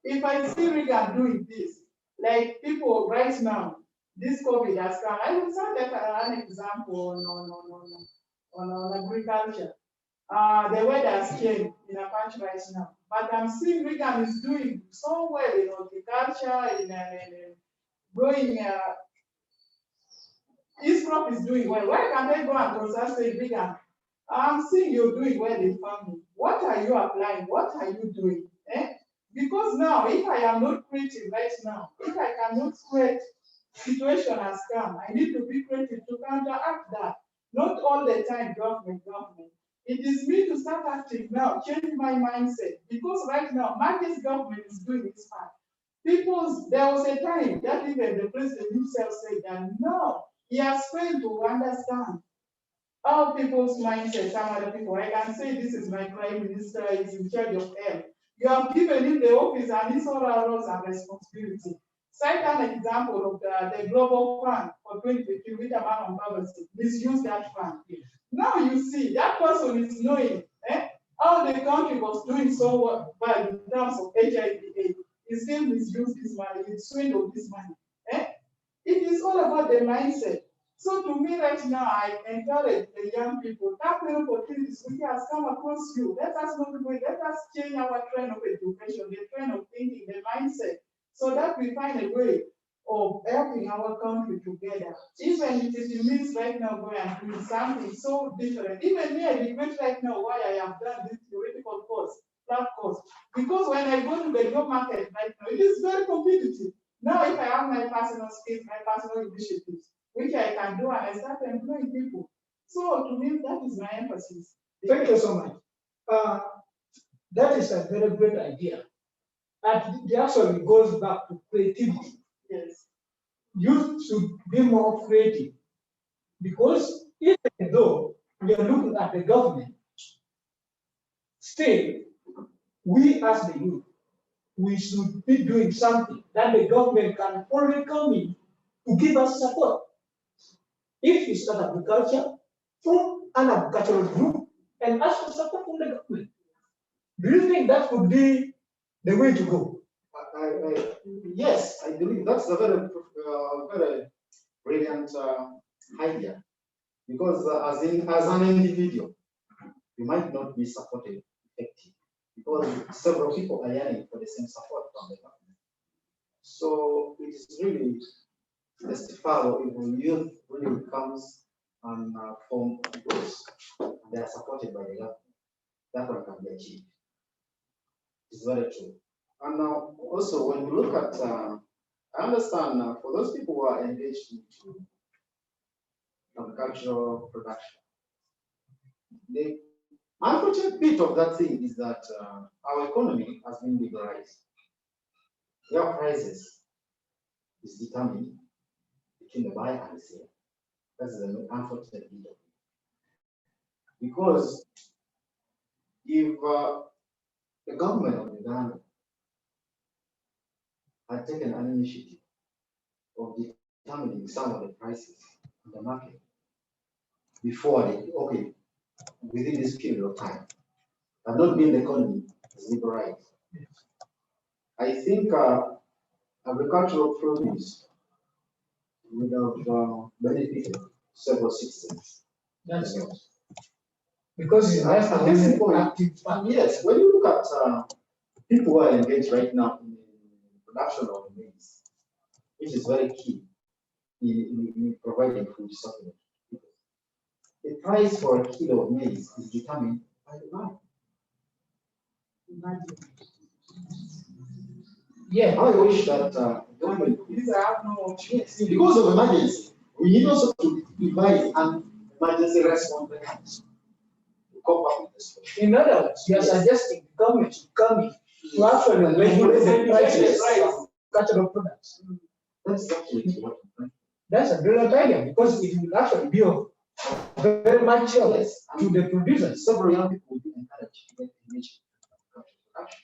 If I see Reagan doing this, like people right now, this COVID has come. I will start like an example on agriculture. The weather has changed in a patch right now. But I'm seeing Reagan is doing so well in horticulture, in growing, his crop is doing well. Why can't they go and consult say, Reagan, I'm seeing you're doing well in farming. What are you applying? What are you doing? Because now, if I am not creative right now, if I cannot create, situation has come, I need to be creative to counteract that. Not all the time, government. It is me to start acting now, change my mindset. Because right now, Marcus government is doing its part. There was a time that even the president himself said that no, he has failed to understand how people's mindset, some other people, I can say this is my prime minister, is in charge of health. You have given him the office and his all roles and responsibility. Cite an example of the global fund for 2015 with amount of poverty. Misuse that fund. Now you see that person is knowing how the country was doing so well in terms of HIV/AIDS. He still misused this money, he swindled this money. It is all about the mindset. So to me right now, I encourage the young people, tap the opportunities which has come across you. Let us not wait, let us change our trend of education, the trend of thinking, the mindset, so that we find a way of helping our country together. Even if it means right now going and doing something so different. Even me, I regret right now why I have done this theoretical course, that course. Because when I go to the job market right now, it is very competitive. Now, if I have my personal skills, my personal initiatives, which I can do, and I start employing people. So to me, that is my emphasis. Thank you so much. That is a very great idea. And it actually goes back to creativity. Yes. You should be more creative. Because even though we are looking at the government, still, we as the youth, we should be doing something that the government can only come in to give us support. If you start agriculture, from an agricultural group and ask for support from the government. Do you think that would be the way to go? Yes, I believe that's a very brilliant idea. Because as an individual, you might not be supported effectively because several people are yearning for the same support from the government. So it is really justifiable if the youth really comes and form groups and they are supported by the government. That one can be achieved. It's very true. And now also when we look at, I understand for those people who are engaged into agricultural production, the unfortunate bit of that thing is that our economy has been liberalized. Their prices is determined between the buyer and the seller. That's the unfortunate bit of it. Because if the government of Uganda had taken an initiative of determining some of the prices in the market before they, within this period of time, had not been the economy is liberalized. I think agricultural produce would have benefited several citizens. That's it. Because it's At this point, active. yes, when you look at people who are engaged right now in the production of maize, which is very key in providing food supplement. The price for a kilo of maize is determined by the buyer. Imagine. Yeah. I wish that government, These are no options. because of emergency, we need also to devise an emergency response mechanism to cope up with this. In other words, you are suggesting the government should come in to actually regulate the prices of agricultural products. That's actually what I'm trying. That's a brilliant idea because it will actually be of very much help to the producers. Several young people will be encouraged to get engaged in production.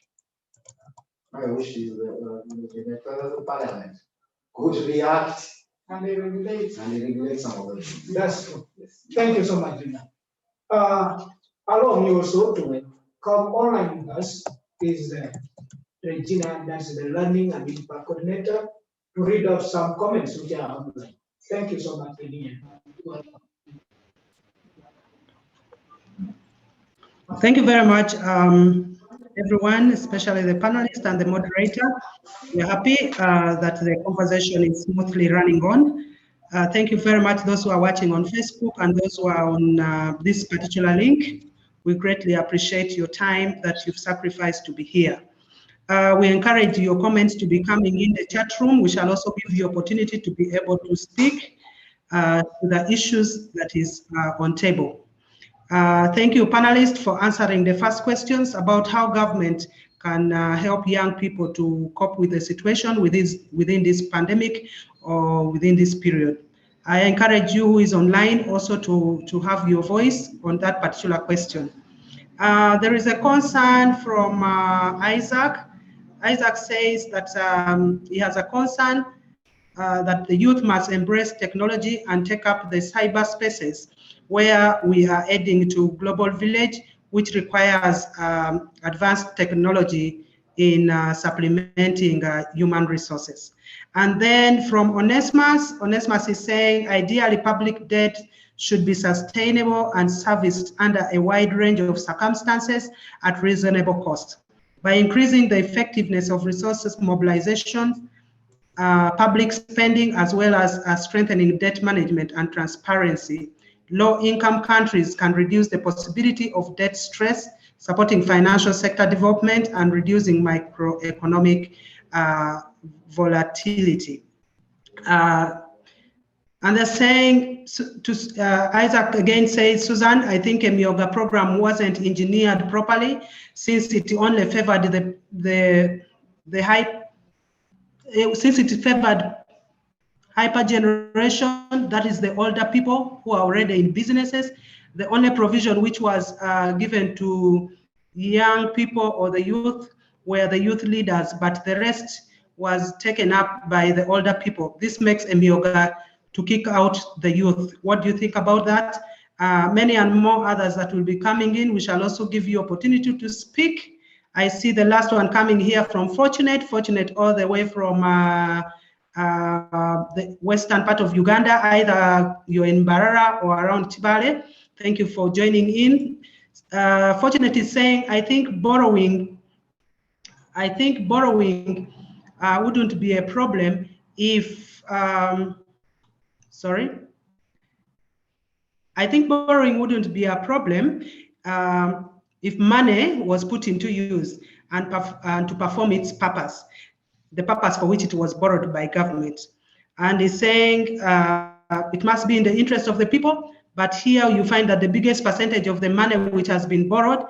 I wish the parliament could react And they regulate. and regulate some of the things. That's true. Thank you so much, Gina. Allow me also to come online with us is Regina, that's the learning and impact coordinator, to read out some comments which are online. Thank you so much, Regina. Welcome. Thank you very much, everyone, especially the panelists and the moderator. We're happy that the conversation is smoothly running on. Thank you very much, those who are watching on Facebook and those who are on this particular link. We greatly appreciate your time that you've sacrificed to be here. We encourage your comments to be coming in the chat room. We shall also give you opportunity to be able to speak to the issues that is on table. Thank you, panelists, for answering the first questions about how government can help young people to cope with the situation within this pandemic or within this period. I encourage you who is online also to have your voice on that particular question. There is a concern from Isaac. Isaac says that he has a concern that the youth must embrace technology and take up the cyber spaces where we are heading to global village, which requires advanced technology in supplementing human resources. And then from Onesimus, Onesimus is saying, ideally public debt should be sustainable and serviced under a wide range of circumstances at reasonable cost. By increasing the effectiveness of resources mobilization, public spending, as well as strengthening debt management and transparency, low-income countries can reduce the possibility of debt stress, supporting financial sector development and reducing microeconomic volatility. And they're saying, Isaac again says, Susan, I think a Myoga program wasn't engineered properly since it only favored since it favored hyper generation, that is the older people who are already in businesses. The only provision which was given to young people or the youth were the youth leaders, but the rest was taken up by the older people. This makes a Myoga to kick out the youth. What do you think about that? Many and more others that will be coming in. We shall also give you opportunity to speak. I see the last one coming here from Fortunate all the way from the western part of Uganda, either you're in Barara or around Tibale. Thank you for joining in. Fortunate is saying, I think borrowing wouldn't be a problem if, I think borrowing wouldn't be a problem if money was put into use and to perform its purpose, the purpose for which it was borrowed by government. And he's saying it must be in the interest of the people, but here you find that the biggest percentage of the money which has been borrowed,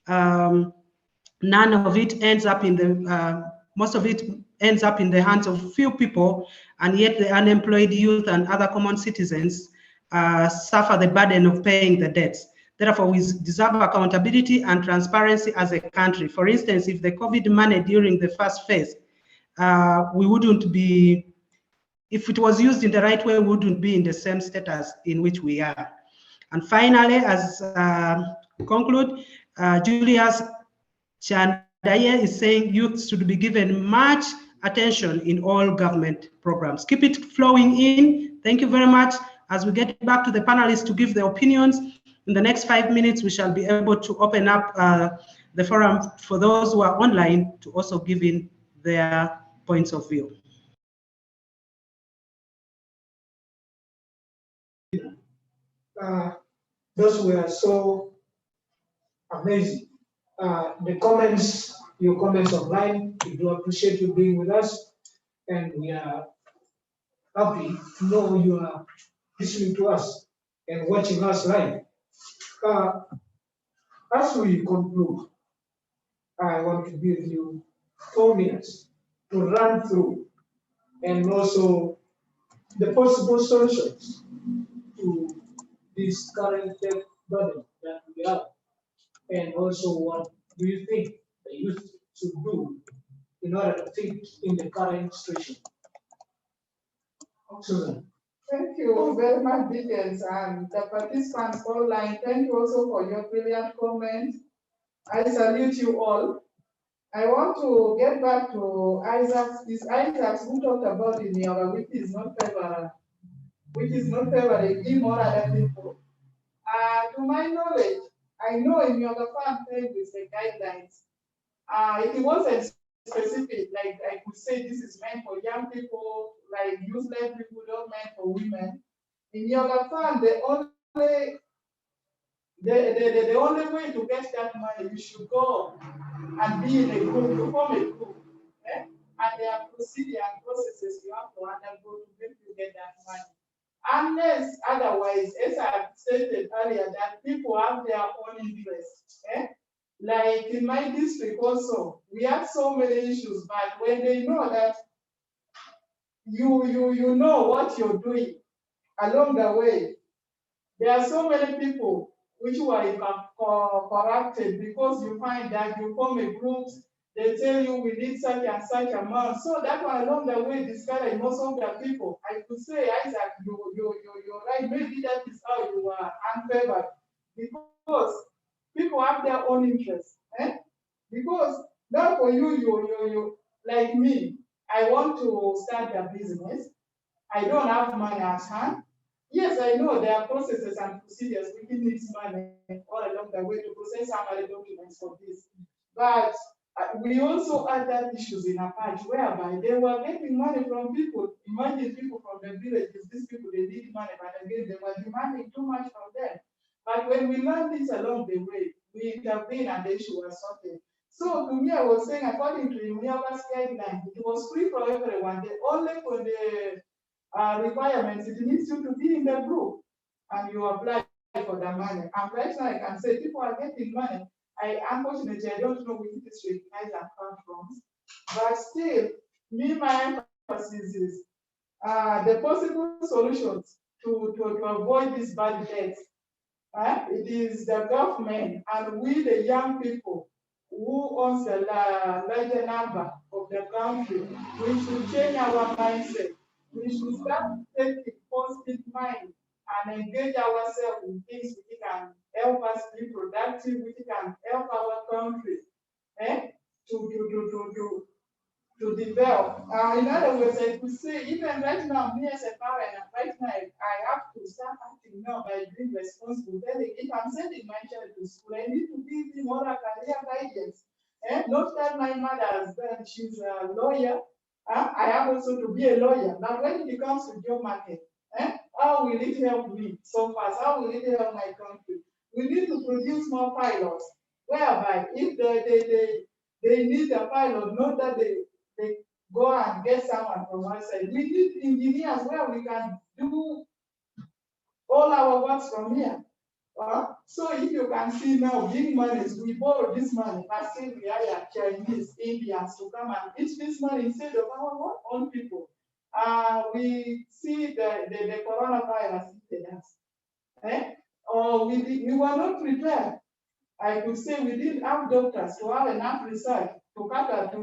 none of it ends up in the, most of it ends up in the hands of few people, and yet the unemployed youth and other common citizens suffer the burden of paying the debts. Therefore, we deserve accountability and transparency as a country. For instance, if the COVID money during the first phase, we wouldn't be, if it was used in the right way, we wouldn't be in the same status in which we are. And finally, as conclude, Julius Chandaye is saying youth should be given much attention in all government programs. Keep it flowing in. Thank you very much. As we get back to the panelists to give their opinions, in the next 5 minutes, we shall be able to open up the forum for those who are online to also give in their points of view. Those were so amazing. The comments, your comments online, we do appreciate you being with us, and we are happy to know you are listening to us and watching us live. As we conclude, I want to give you 4 minutes to run through and also the possible solutions to this current debt burden that we have, and also what do you think the youth should do in order to fit in the current situation? Susan. Thank you very much, Dickens, and the participants online. Thank you also for your brilliant comments. I salute you all. I want to get back to Isaac's. It's Isaac's who talked about in Yoga, which is not favorable him or other people. To my knowledge, I know in Yoga Farm there is the guidelines. It wasn't specific, like I could say this is meant for young people, like useless people, not meant for women. In Yoga Farm, the only way to get that money, you should go and be in a group, to form a group. Eh? And there are procedures and processes you have to undergo to make you get that money. Unless otherwise, as I stated earlier, that people have their own interests. Eh? Like in my district also, we have so many issues, but when they know that you know what you're doing along the way, there are so many people which were corrupted because you find that you form a group, they tell you we need such and such amount. So that one along the way discourage most of the people. I could say, Isaac, you're right. Maybe that is how you are unfavored because people have their own interests. Eh? Because now for you like me, I want to start a business. I don't have money at hand. Yes, I know there are processes and procedures which needs money all along the way to process some other documents for this. But we also had that issues in Apache whereby they were getting money from people. Imagine people from the villages, these people they need money, but again they were demanding too much from them. But when we learned this along the way, we intervened and the issue was sorted. So to me, I was saying, according to Imiaba's guideline, it was free for everyone. The only for the requirements, it needs you to be in the group and you apply for the money. And right now I can say people are getting money. Unfortunately I don't know which district guys have come from, but still, my emphasis is the possible solutions to avoid these bad debts. It is the government and we, the young people, who owns the larger number of the country. We should change our mindset. We should start taking positive mind and engage ourselves in things which can help us be productive, which can help our country to develop. In other words, I could say, even right now, me as a parent, right now, I have to start acting now by being responsible. If I'm sending my child to school, I need to give him all a career guidance. Not that my mother has done, she's a lawyer. I have also to be a lawyer. Now, when it comes to job market, how will it help me so fast? How will it help my country? We need to produce more pilots, whereby if they need a pilot, not that they go and get someone from outside. We need engineers where we can do all our works from here. So if you can see now, big monies, we borrow this money, but still we hire Chinese, Indians to come and eat this money instead of our own people. We see the coronavirus hit us. Or we were not prepared. I could say we didn't have doctors to have enough research to counteract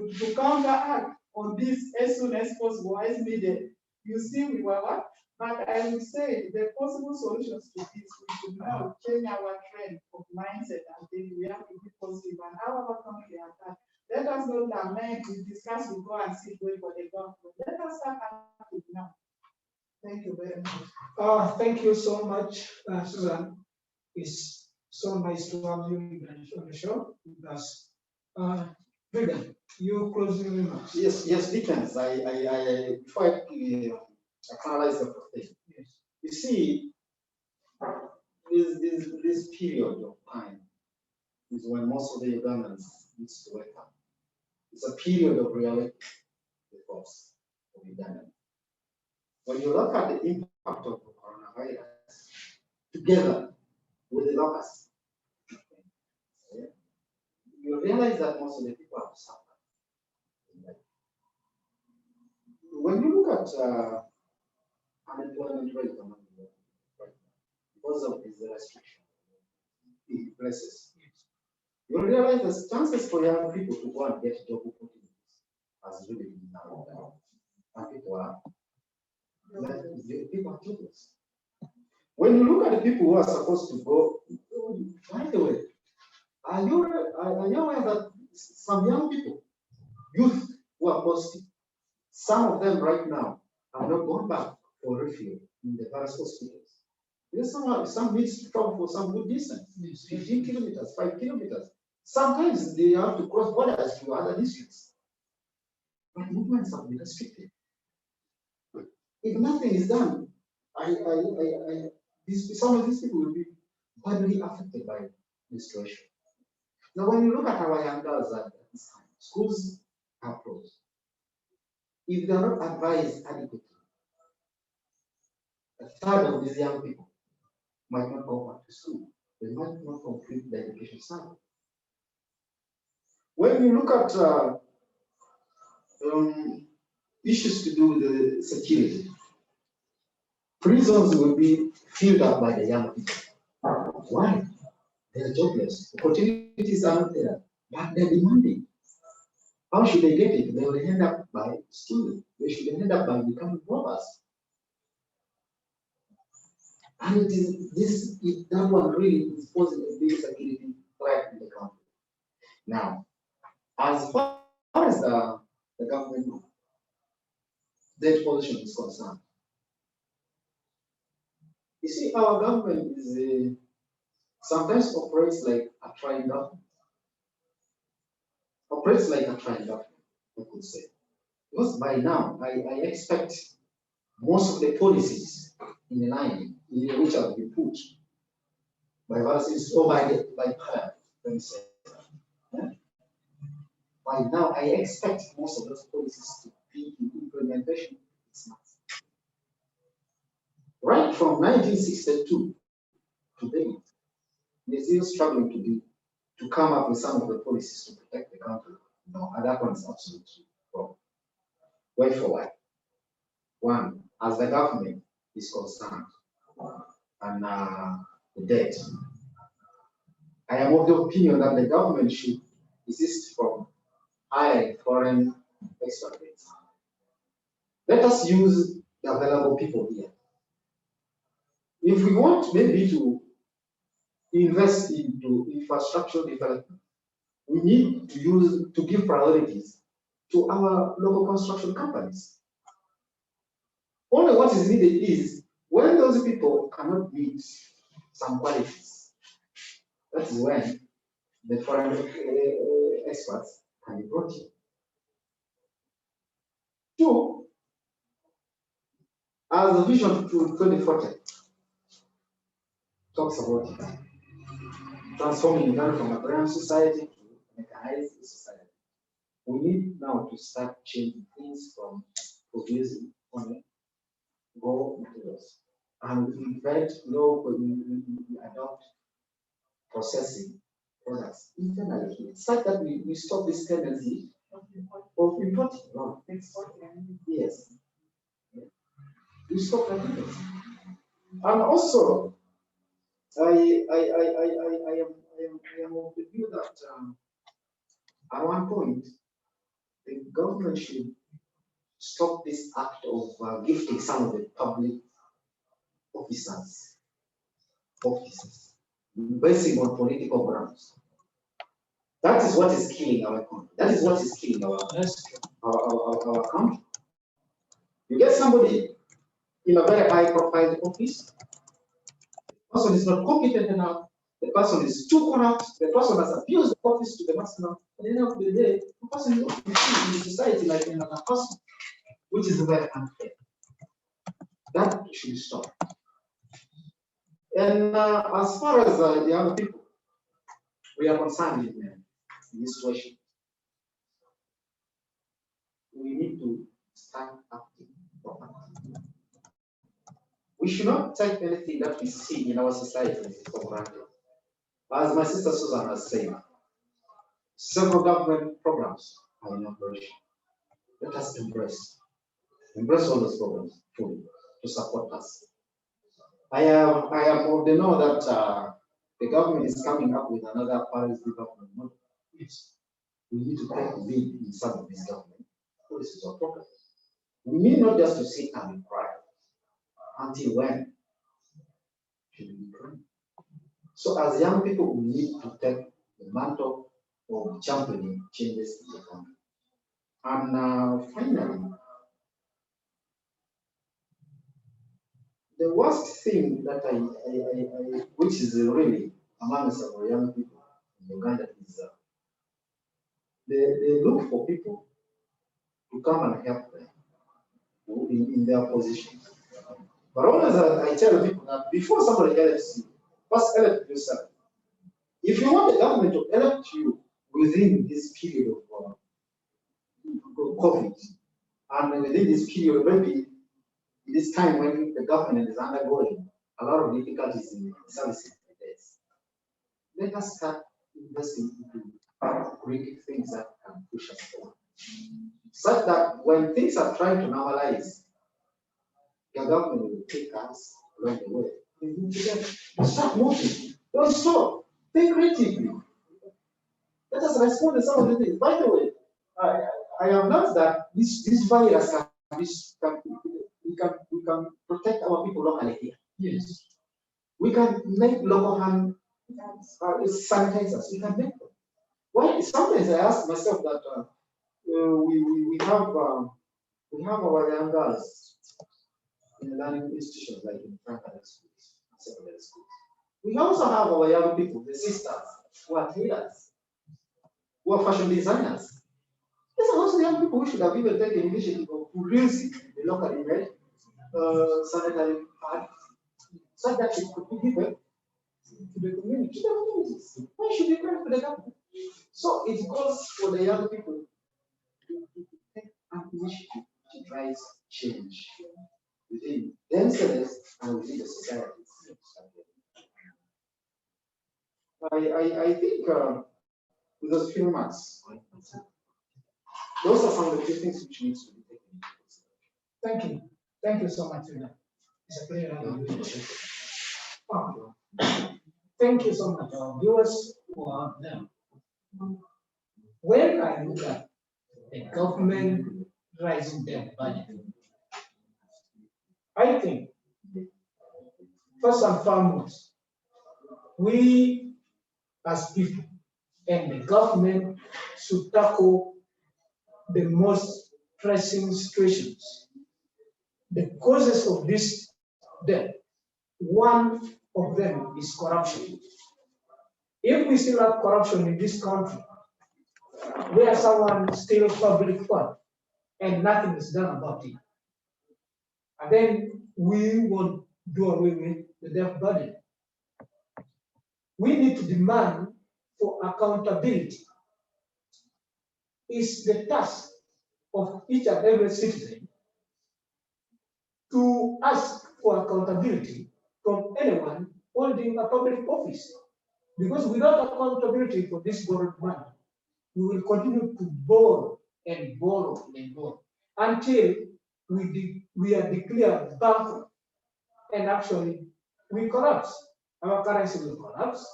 on this as soon as possible, as needed. You see, we were what? But I would say the possible solutions to this, we should now change our trend of mindset and think we have to be positive and how our country attack. Let us not lament, we discuss, we go and sit, wait for the government. Let us start acting now. Thank you very much. Thank you so much, Susan. It's so nice to have you on the show with us. Regan, your closing remarks. Yes, Dickens. Before I finalize the presentation. Yes. You see, this period of time is when most of the Ugandans need to wake up. It's a period of reality, because of Uganda. When you look at the impact of the coronavirus together with the locusts, you realize that most of the people have suffered. When you look at unemployment rate among the right now, because of this restriction in places, you realize the chances for young people to go and get job opportunities has really been narrowed down. And people are Like, the people are jobless. When you look at the people who are supposed to go, by the way, are you aware that some young people, youth who are positive, some of them right now have not gone back for refuge in the various hospitals. Because some needs to travel for some good distance, 15 kilometers, 5 kilometers. Sometimes they have to cross borders to other districts. But movements have been restricted. If nothing is done, some of these people will be badly affected by this situation. Now, when you look at our young girls at this time, schools are closed. If they are not advised adequately, a third of these young people might not go back to school. They might not complete the education cycle. When you look at issues to do with the security, prisons will be filled up by the young people. Why? They're jobless. Opportunities are not there, but they're demanding. How should they get it? They will end up by stealing. They should end up by becoming robbers. And it is that one really is posing a big security threat in the country. Now, as far as the government debt position is concerned, you see, our government is sometimes operates like a trying government. Operates like a trying government, I could say. Because by now, I expect most of the policies in the line which have been put by verses or by parliament, let me say. Yeah? By now, I expect most of those policies to be in implementation. It's not. Right from 1962 to date, they're still struggling to come up with some of the policies to protect the country. No, and that one is absolutely wrong. Way forward. One, as the government is concerned, and the debt, I am of the opinion that the government should desist from hiring foreign expatriates. Let us use the available people here. If we want maybe to invest into infrastructure development, we need to give priorities to our local construction companies. Only what is needed is when those people cannot meet some qualities, that is when the foreign experts can be brought in. Two, as the vision to 2040 talks about transforming Uganda from a agrarian society to a mechanized society, we need now to start changing things from producing only raw materials. And we invent we adopt processing products internally here, such that we stop this tendency of importing. No. Yes. We stop that tendency. And also, I am of the view that at one point the government should stop this act of gifting some of the public officers, basing on political grounds. That is what is killing our country. That is what is killing our country. You get somebody in a very high-profile office, the person is not competent enough, the person is too corrupt, the person has abused the office to the maximum, and at the end of the day, the person is not in society like another person, which is very unfair. That should stop. And as far as the other people, we are concerned in this situation. We need to start acting properly. We should not take anything that we see in our society for granted. As my sister Susan has said, several government programs are in operation. Let us embrace all those programs fully to support us. I am of the know that the government is coming up with another Paris development model. Yes, we need to take lead in some of these government policies or programs. We need not just to sit and cry. Until when? So as young people, we need to take the mantle of championing changes in the country. And finally, the worst thing that which is really amongst our young people in Uganda is they look for people to come and help them in their position. But always I tell people that before somebody elects you, first elect yourself. If you want the government to elect you within this period of COVID, and within this period, maybe this time when the government is undergoing a lot of difficulties in servicing the debts, let us start investing into bringing things that can push us forward. Such that when things are trying to normalize, the government will take us along the way. We start moving. Don't stop. Think creatively. Let us respond to some of the things. By the way, I have learned that this virus we can protect our people locally here. Yes. We can make local hand sanitizers. We can make them. Why? Sometimes I ask myself that we have our young girls in learning institutions like in primary schools, secondary schools. We also have our young people, the sisters, who are tailors, who are fashion designers. These are also young people who should have even taken initiative of producing the locally made sanitary pad so that it could be given to the community. Why should we cry for the government? So it goes for the young people to take an initiative to drive change within themselves and within the society. I think with those few months, those are some of the few things which needs to be taken into consideration. Thank you. Thank you so much, Rina. It's a pleasure having you. Thank you so much, our viewers who are there. When I look at the government rising their budget, I think, first and foremost, we as people and the government should tackle the most pressing situations. The causes of this debt, one of them is corruption. If we still have corruption in this country, where someone steals public fund and nothing is done about it, and then we won't do away with the debt burden. We need to demand for accountability. It's the task of each and every citizen to ask for accountability from anyone holding a public office. Because without accountability for this borrowed money, we will continue to borrow and borrow and borrow until we are declared bankrupt and actually we collapse. Our currency will collapse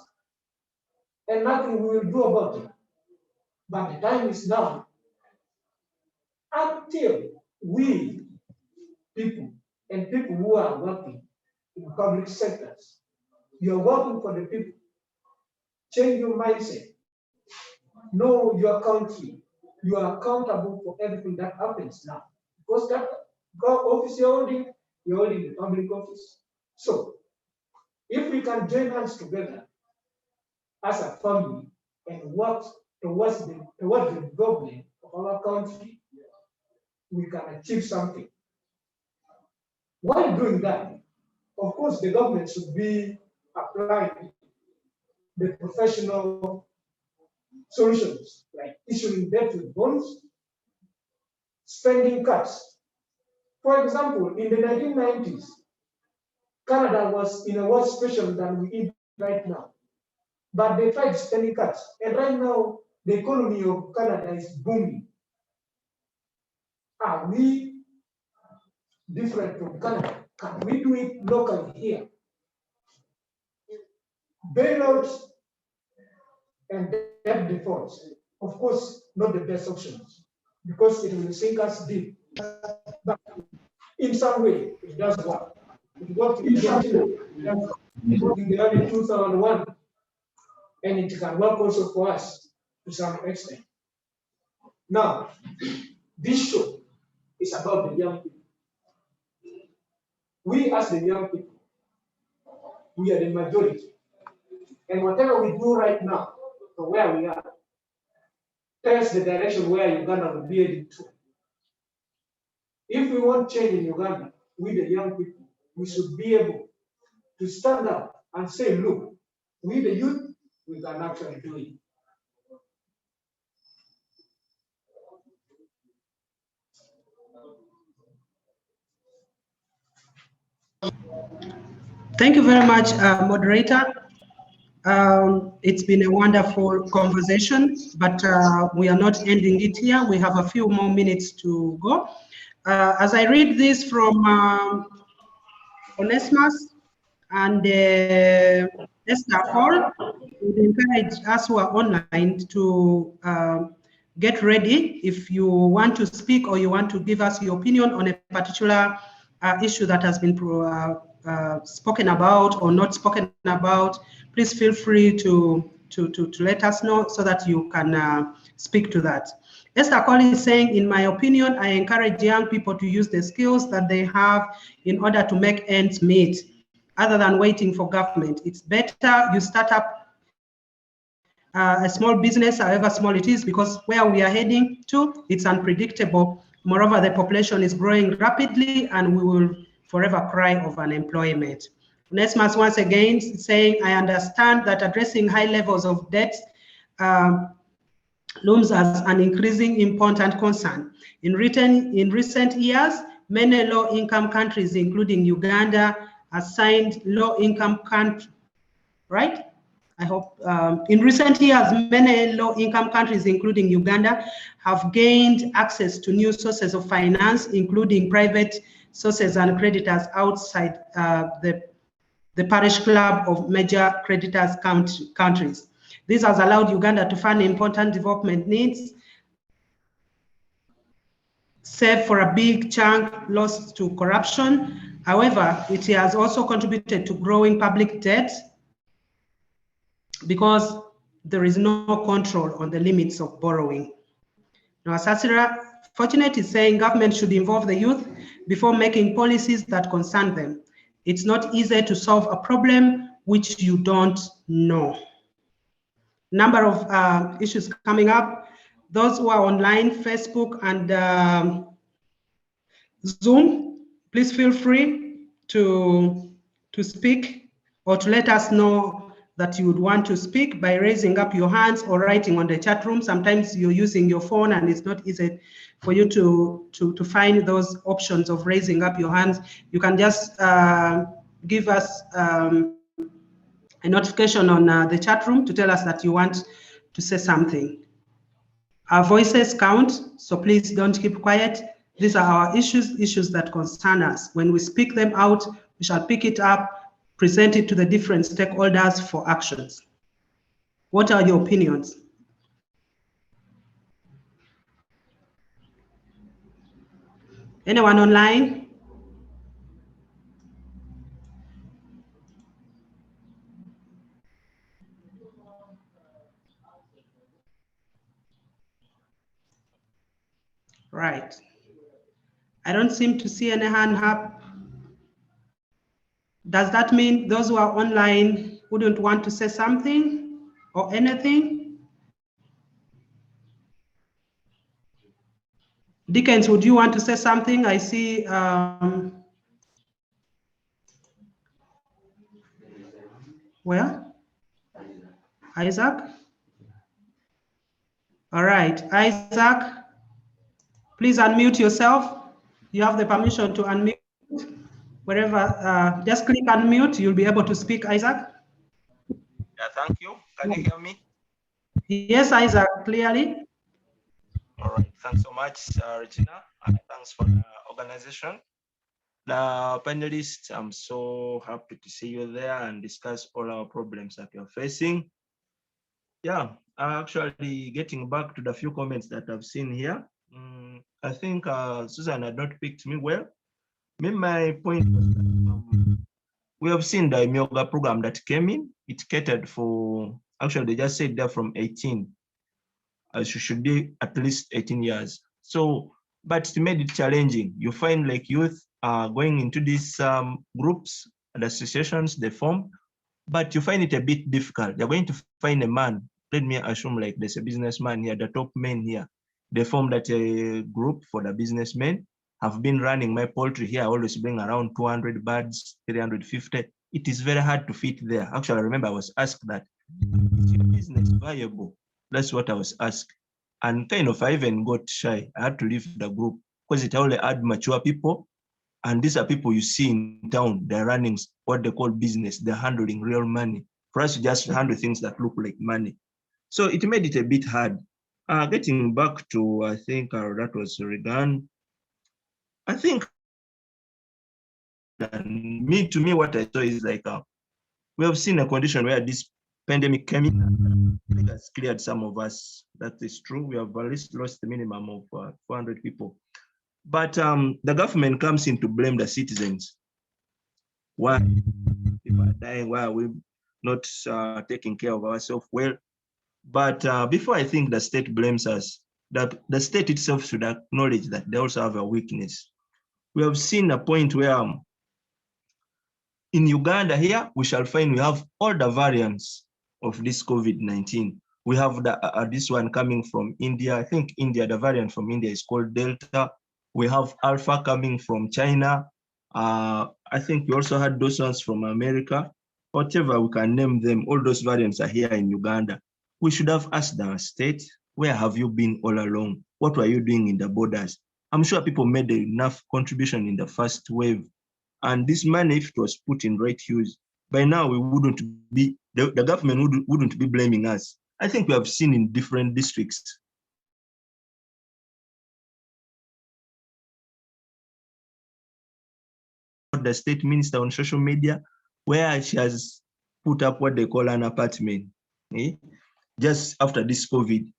and nothing we will do about it. But the time is now until we people and people who are working in public sectors, you are working for the people. Change your mindset. Know your country. You are accountable for everything that happens now. Because that office you're holding the public office. So, if we can join hands together as a family and work towards the development of our country, we can achieve something. While doing that, of course, the government should be applying the professional solutions like issuing debt with bonds, spending cuts. For example, in the 1990s, Canada was in a worse situation than we in right now. But they tried spending cuts. And right now, the economy of Canada is booming. Are we different from Canada? Can we do it locally here? Bailouts and debt defaults, of course, not the best options because it will sink us deep. But in some way, it does work. It got to be something that we developed in 2001, and it can work also for us to some extent. Now, this show is about the young people. We, as the young people, we are the majority. And whatever we do right now, from where we are, tells the direction where Uganda will be heading to. If we want change in Uganda, we the young people, we should be able to stand up and say, look, we the youth, we can actually do it. Thank you very much, moderator. It's been a wonderful conversation, but we are not ending it here. We have a few more minutes to go. As I read this from Onesimus and Esther Hall, we encourage us who are online to get ready if you want to speak or you want to give us your opinion on a particular issue that has been spoken about or not spoken about. Please feel free to let us know so that you can speak to that. Esther Cole is saying, in my opinion, I encourage young people to use the skills that they have in order to make ends meet, other than waiting for government. It's better you start up a small business, however small it is, because where we are heading to, it's unpredictable. Moreover, the population is growing rapidly and we will forever cry of unemployment. Nesmas once again saying, I understand that addressing high levels of debt looms as an increasing important concern. In recent years, many low-income countries, including Uganda, assigned low-income countries, right? I hope in recent years, many low-income countries, including Uganda, have gained access to new sources of finance, including private sources and creditors outside the parish club of major creditors countries. This has allowed Uganda to fund important development needs, save for a big chunk lost to corruption. However, it has also contributed to growing public debt because there is no control on the limits of borrowing. Now, Sasira Fortunate is saying government should involve the youth before making policies that concern them. It's not easy to solve a problem which you don't know. Number of issues coming up. Those who are online, Facebook and Zoom, please feel free to speak or to let us know that you would want to speak by raising up your hands or writing on the chat room. Sometimes you're using your phone and it's not easy for you to find those options of raising up your hands. You can just give us a notification on the chat room to tell us that you want to say something. Our voices count, so please don't keep quiet. These are our issues that concern us. When we speak them out, we shall pick it up, present it to the different stakeholders for actions. What are your opinions? Anyone online? Right. I don't seem to see any hand up. Does that mean those who are online wouldn't want to say something or anything? Dickens, would you want to say something? I see where? Isaac? All right, Isaac, please unmute yourself. You have the permission to unmute. Wherever, just click unmute, you'll be able to speak, Isaac. Yeah, thank you. Can you hear me? Yes, Isaac, clearly. All right, thanks so much, Regina, and thanks for the organization. Now, panelists, I'm so happy to see you there and discuss all our problems that you're facing. Yeah, actually getting back to the few comments that I've seen here. I think Susan had not picked me well. My point was that We have seen the Myoga program that came in. It catered for, actually they just said there from 18, as you should be at least 18 years. So, but it made it challenging. You find like youth are going into these groups and associations they form, but you find it a bit difficult. You're going to find a man, let me assume like there's a businessman here, the top men here. They formed that group for the businessmen. Have been running my poultry here. I always bring around 200 birds, 350. It is very hard to fit there. Actually, I remember I was asked that, is your business viable? That's what I was asked. And kind of I even got shy. I had to leave the group because it only had mature people. And these are people you see in town. They're running what they call business. They're handling real money. For us to just handle things that look like money. So it made it a bit hard. Getting back to, I think that was Regan. I think, to me, what I saw is like, we have seen a condition where this pandemic came in. It has cleared some of us. That is true. We have at least lost the minimum of 400 people. But the government comes in to blame the citizens. Why people are dying? Why are we not taking care of ourselves well? But before I think the state blames us, that the state itself should acknowledge that they also have a weakness. We have seen a point where in Uganda here, we shall find we have all the variants of this COVID-19. We have this one coming from India. I think India, the variant from India is called Delta. We have Alpha coming from China. I think we also had those ones from America. Whatever we can name them, all those variants are here in Uganda. We should have asked our state, where have you been all along? What were you doing in the borders? I'm sure people made enough contribution in the first wave. And this money, if it was put in right use, by now we wouldn't be, the government wouldn't be blaming us. I think we have seen in different districts. The state minister on social media, where she has put up what they call an apartment, just after this COVID.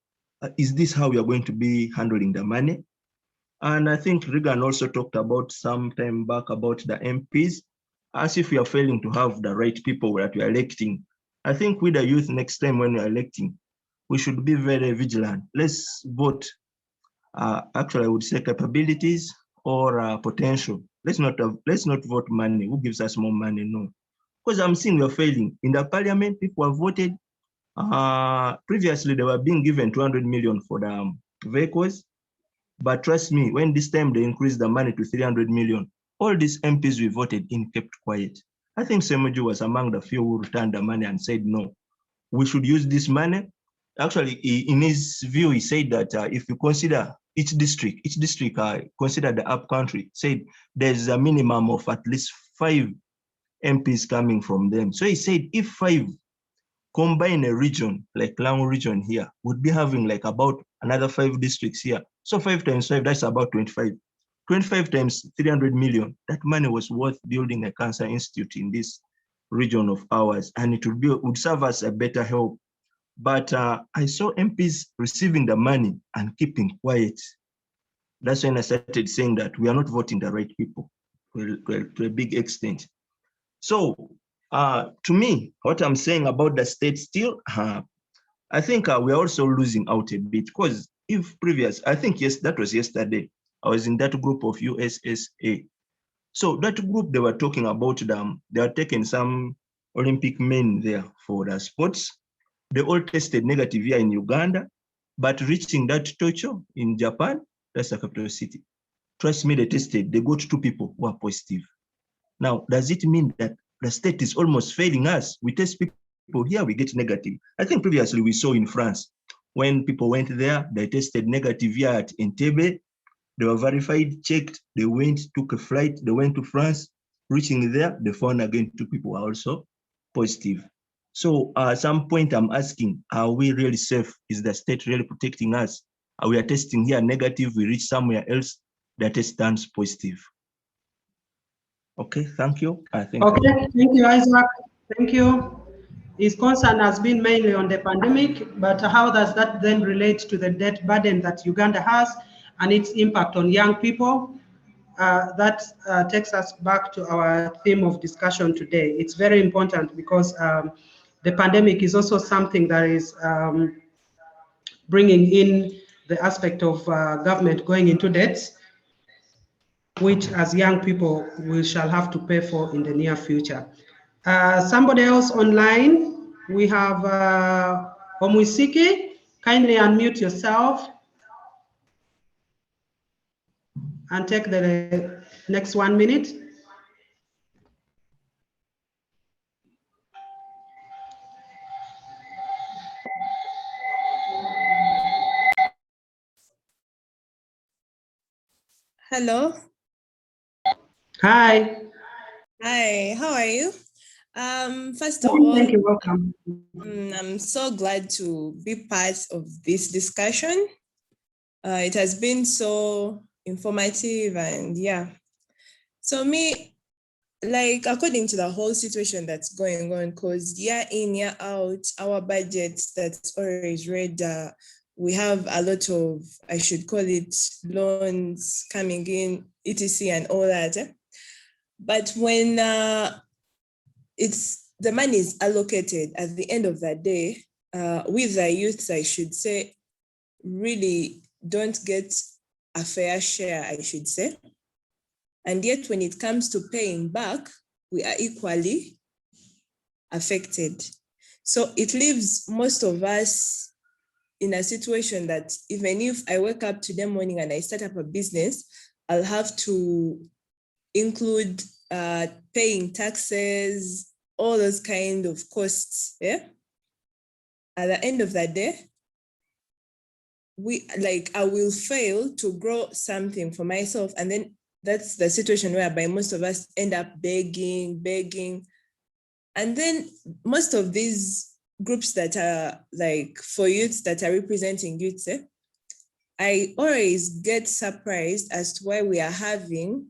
Is this how we are going to be handling the money? And I think Regan also talked about some time back about the MPs, as if we are failing to have the right people that we are electing. I think with the youth next time when we are electing, we should be very vigilant. Let's vote, actually I would say capabilities or potential. Let's not vote money. Who gives us more money? No. Because I'm seeing we're failing. In the parliament, people have voted. Previously, they were being given 200 million for the vehicles. But trust me, when this time they increased the money to 300 million, all these MPs we voted in kept quiet. I think Semoju was among the few who returned the money and said, no, we should use this money. Actually, in his view, he said that if you consider each district consider the up country, said there's a minimum of at least 5 MPs coming from them. So he said if 5 combine a region like Lamu region here, would be having like about another 5 districts here. So 5 times 5, that's about 25. 25 times 300 million, that money was worth building a cancer institute in this region of ours, and it would serve us a better help. But I saw MPs receiving the money and keeping quiet. That's when I started saying that we are not voting the right people to a big extent. So to me, what I'm saying about the state still, I think we're also losing out a bit, because if previous, I think yes, that was yesterday, I was in that group of USSA. So that group, they were talking about them, they are taking some Olympic men there for the sports. They all tested negative here in Uganda, but reaching that Tokyo in Japan, that's the capital city. Trust me, they tested, they got 2 people who are positive. Now, does it mean that the state is almost failing us? We test people here, we get negative. I think previously we saw in France, when people went there, they tested negative here at Entebbe, they were verified, checked, they went, took a flight, they went to France, reaching there, they found again 2 people are also positive. So at some point I'm asking, are we really safe? Is the state really protecting us? We are testing here negative, we reach somewhere else, the test turns positive. Okay, thank you. Thank you, Isaac. Thank you. His concern has been mainly on the pandemic, but how does that then relate to the debt burden that Uganda has and its impact on young people? that takes us back to our theme of discussion today. It's very important because the pandemic is also something that is bringing in the aspect of government going into debts, which as young people we shall have to pay for in the near future. Somebody else online, we have Omwisiki. Kindly unmute yourself and take the next 1 minute. Hello. Hi. Hi, how are you? First of all, thank you, welcome. I'm so glad to be part of this discussion. It has been so informative and yeah. So me, like according to the whole situation that's going on, because year in, year out, our budget that's always read, we have a lot of, I should call it loans coming in, etc. and all that. But when the money is allocated at the end of the day, with the youth, I should say, really don't get a fair share, I should say. And yet when it comes to paying back, we are equally affected. So it leaves most of us in a situation that even if I wake up today morning and I start up a business, I'll have to include paying taxes, all those kind of costs. Yeah. At the end of the day, I will fail to grow something for myself. And then that's the situation whereby most of us end up begging. And then most of these groups that are like for youths that are representing youths, I always get surprised as to why we are having,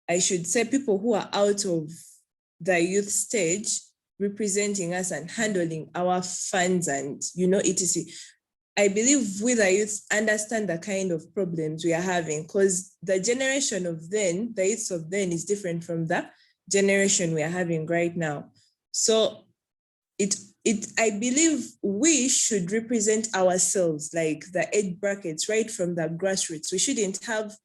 I should say, people who are out of the youth stage representing us and handling our funds and, etc. I believe we the youths understand the kind of problems we are having because the generation of then, the youths of then is different from the generation we are having right now. So I believe we should represent ourselves, like the age brackets, right from the grassroots. We shouldn't have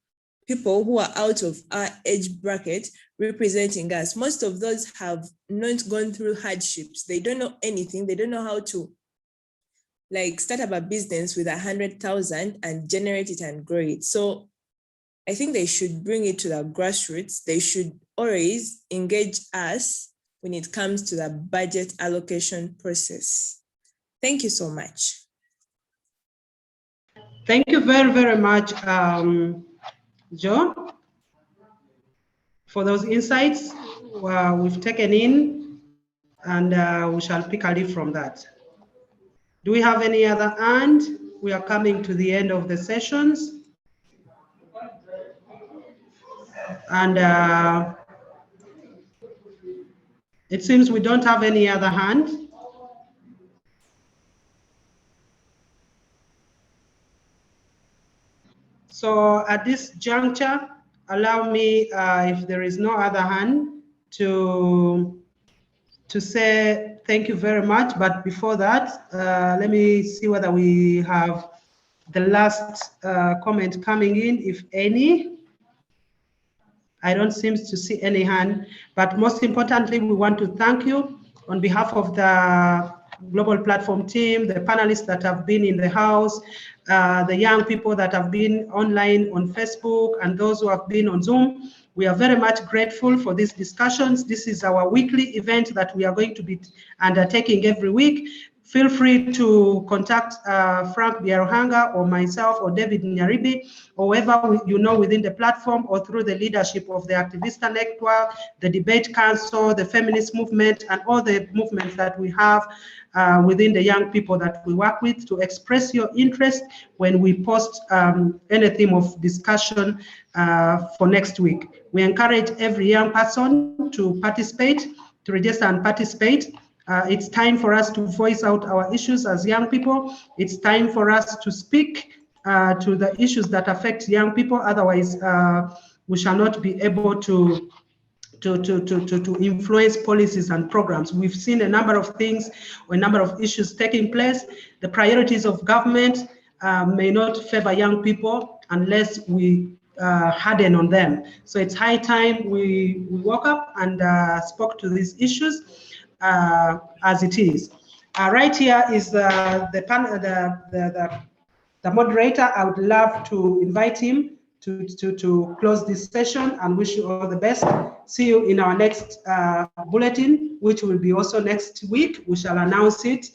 people who are out of our age bracket representing us. Most of those have not gone through hardships. They don't know anything. They don't know how to start up a business with 100,000 and generate it and grow it. So I think they should bring it to the grassroots. They should always engage us when it comes to the budget allocation process. Thank you so much. Thank you very, very much, Joe, for those insights we've taken in, and we shall pick a leaf from that. Do we have any other hand? We are coming to the end of the sessions. And it seems we don't have any other hand. So at this juncture, allow me, if there is no other hand, to say thank you very much. But before that, let me see whether we have the last comment coming in, if any. I don't seem to see any hand, but most importantly, we want to thank you on behalf of the Global Platform team, the panelists that have been in the house, the young people that have been online on Facebook, and those who have been on Zoom. We are very much grateful for these discussions. This is our weekly event that we are going to be undertaking every week. Feel free to contact Frank Biaruhanga or myself or David Nyaribi, or whoever you know within the platform, or through the leadership of the Activista Network, the Debate Council, the Feminist Movement, and all the movements that we have within the young people that we work with, to express your interest when we post any theme of discussion for next week. We encourage every young person to participate, to register and participate. It's time for us to voice out our issues as young people. It's time for us to speak to the issues that affect young people. Otherwise, we shall not be able to influence policies and programs. We've seen a number of things, or a number of issues taking place. The priorities of government may not favor young people unless we harden on them. So it's high time we woke up and spoke to these issues as it is. Right here is the moderator. I would love to invite him to close this session and wish you all the best. See you in our next bulletin, which will be also next week. We shall announce it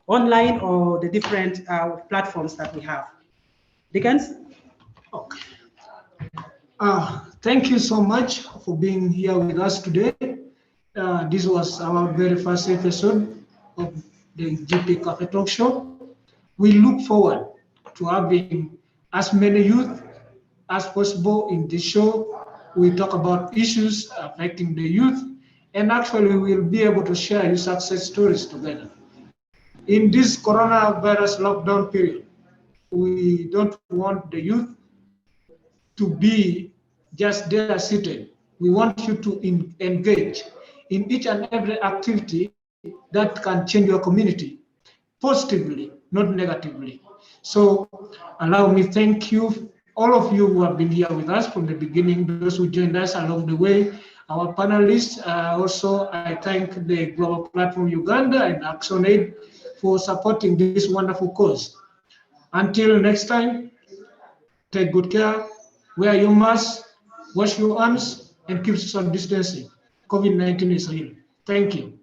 online or the different platforms that we have. Dickens? Okay. Thank you so much for being here with us today. This was our very first episode of the GP Cafe Talk Show. We look forward to having as many youth as possible in this show. We talk about issues affecting the youth, and actually we'll be able to share your success stories together. In this coronavirus lockdown period, we don't want the youth to be just there seated. We want you to engage in each and every activity that can change your community positively, not negatively. So allow me thank you, all of you who have been here with us from the beginning, those who joined us along the way, our panelists. Also, I thank the Global Platform Uganda and ActionAid for supporting this wonderful cause. Until next time, take good care, wear your mask, wash your hands, and keep social distancing. COVID-19 is real. Thank you.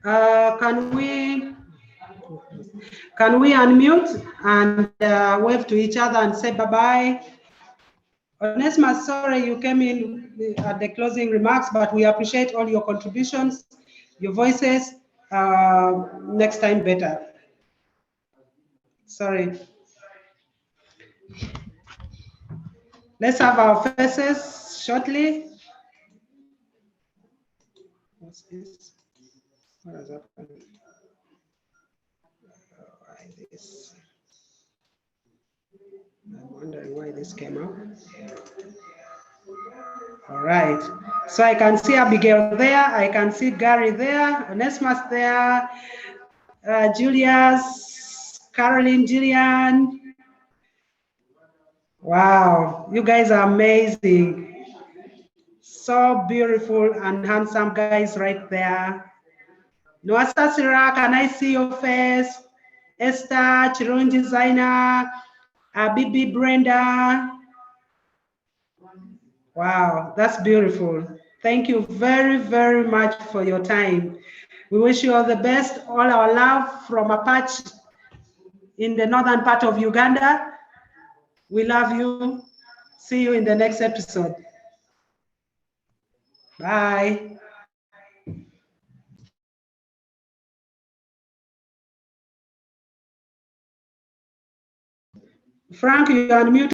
Can we unmute and wave to each other and say bye-bye? Onesmus, sorry you came in at the closing remarks, but we appreciate all your contributions, your voices. Next time better. Sorry. Let's have our faces shortly. What's this? What has happened? Why this? I'm wondering why this came up. All right. So I can see Abigail there. I can see Gary there. Onesimus there. Julius, Caroline, Jillian. Wow, you guys are amazing. So beautiful and handsome guys right there. Noasa Sira, can I see your face? Esther, Chirunji Zaina, Bibi Brenda. Wow, that's beautiful. Thank you very, very much for your time. We wish you all the best. All our love from Apache in the northern part of Uganda. We love you. See you in the next episode. Bye. Frank, you are unmuted.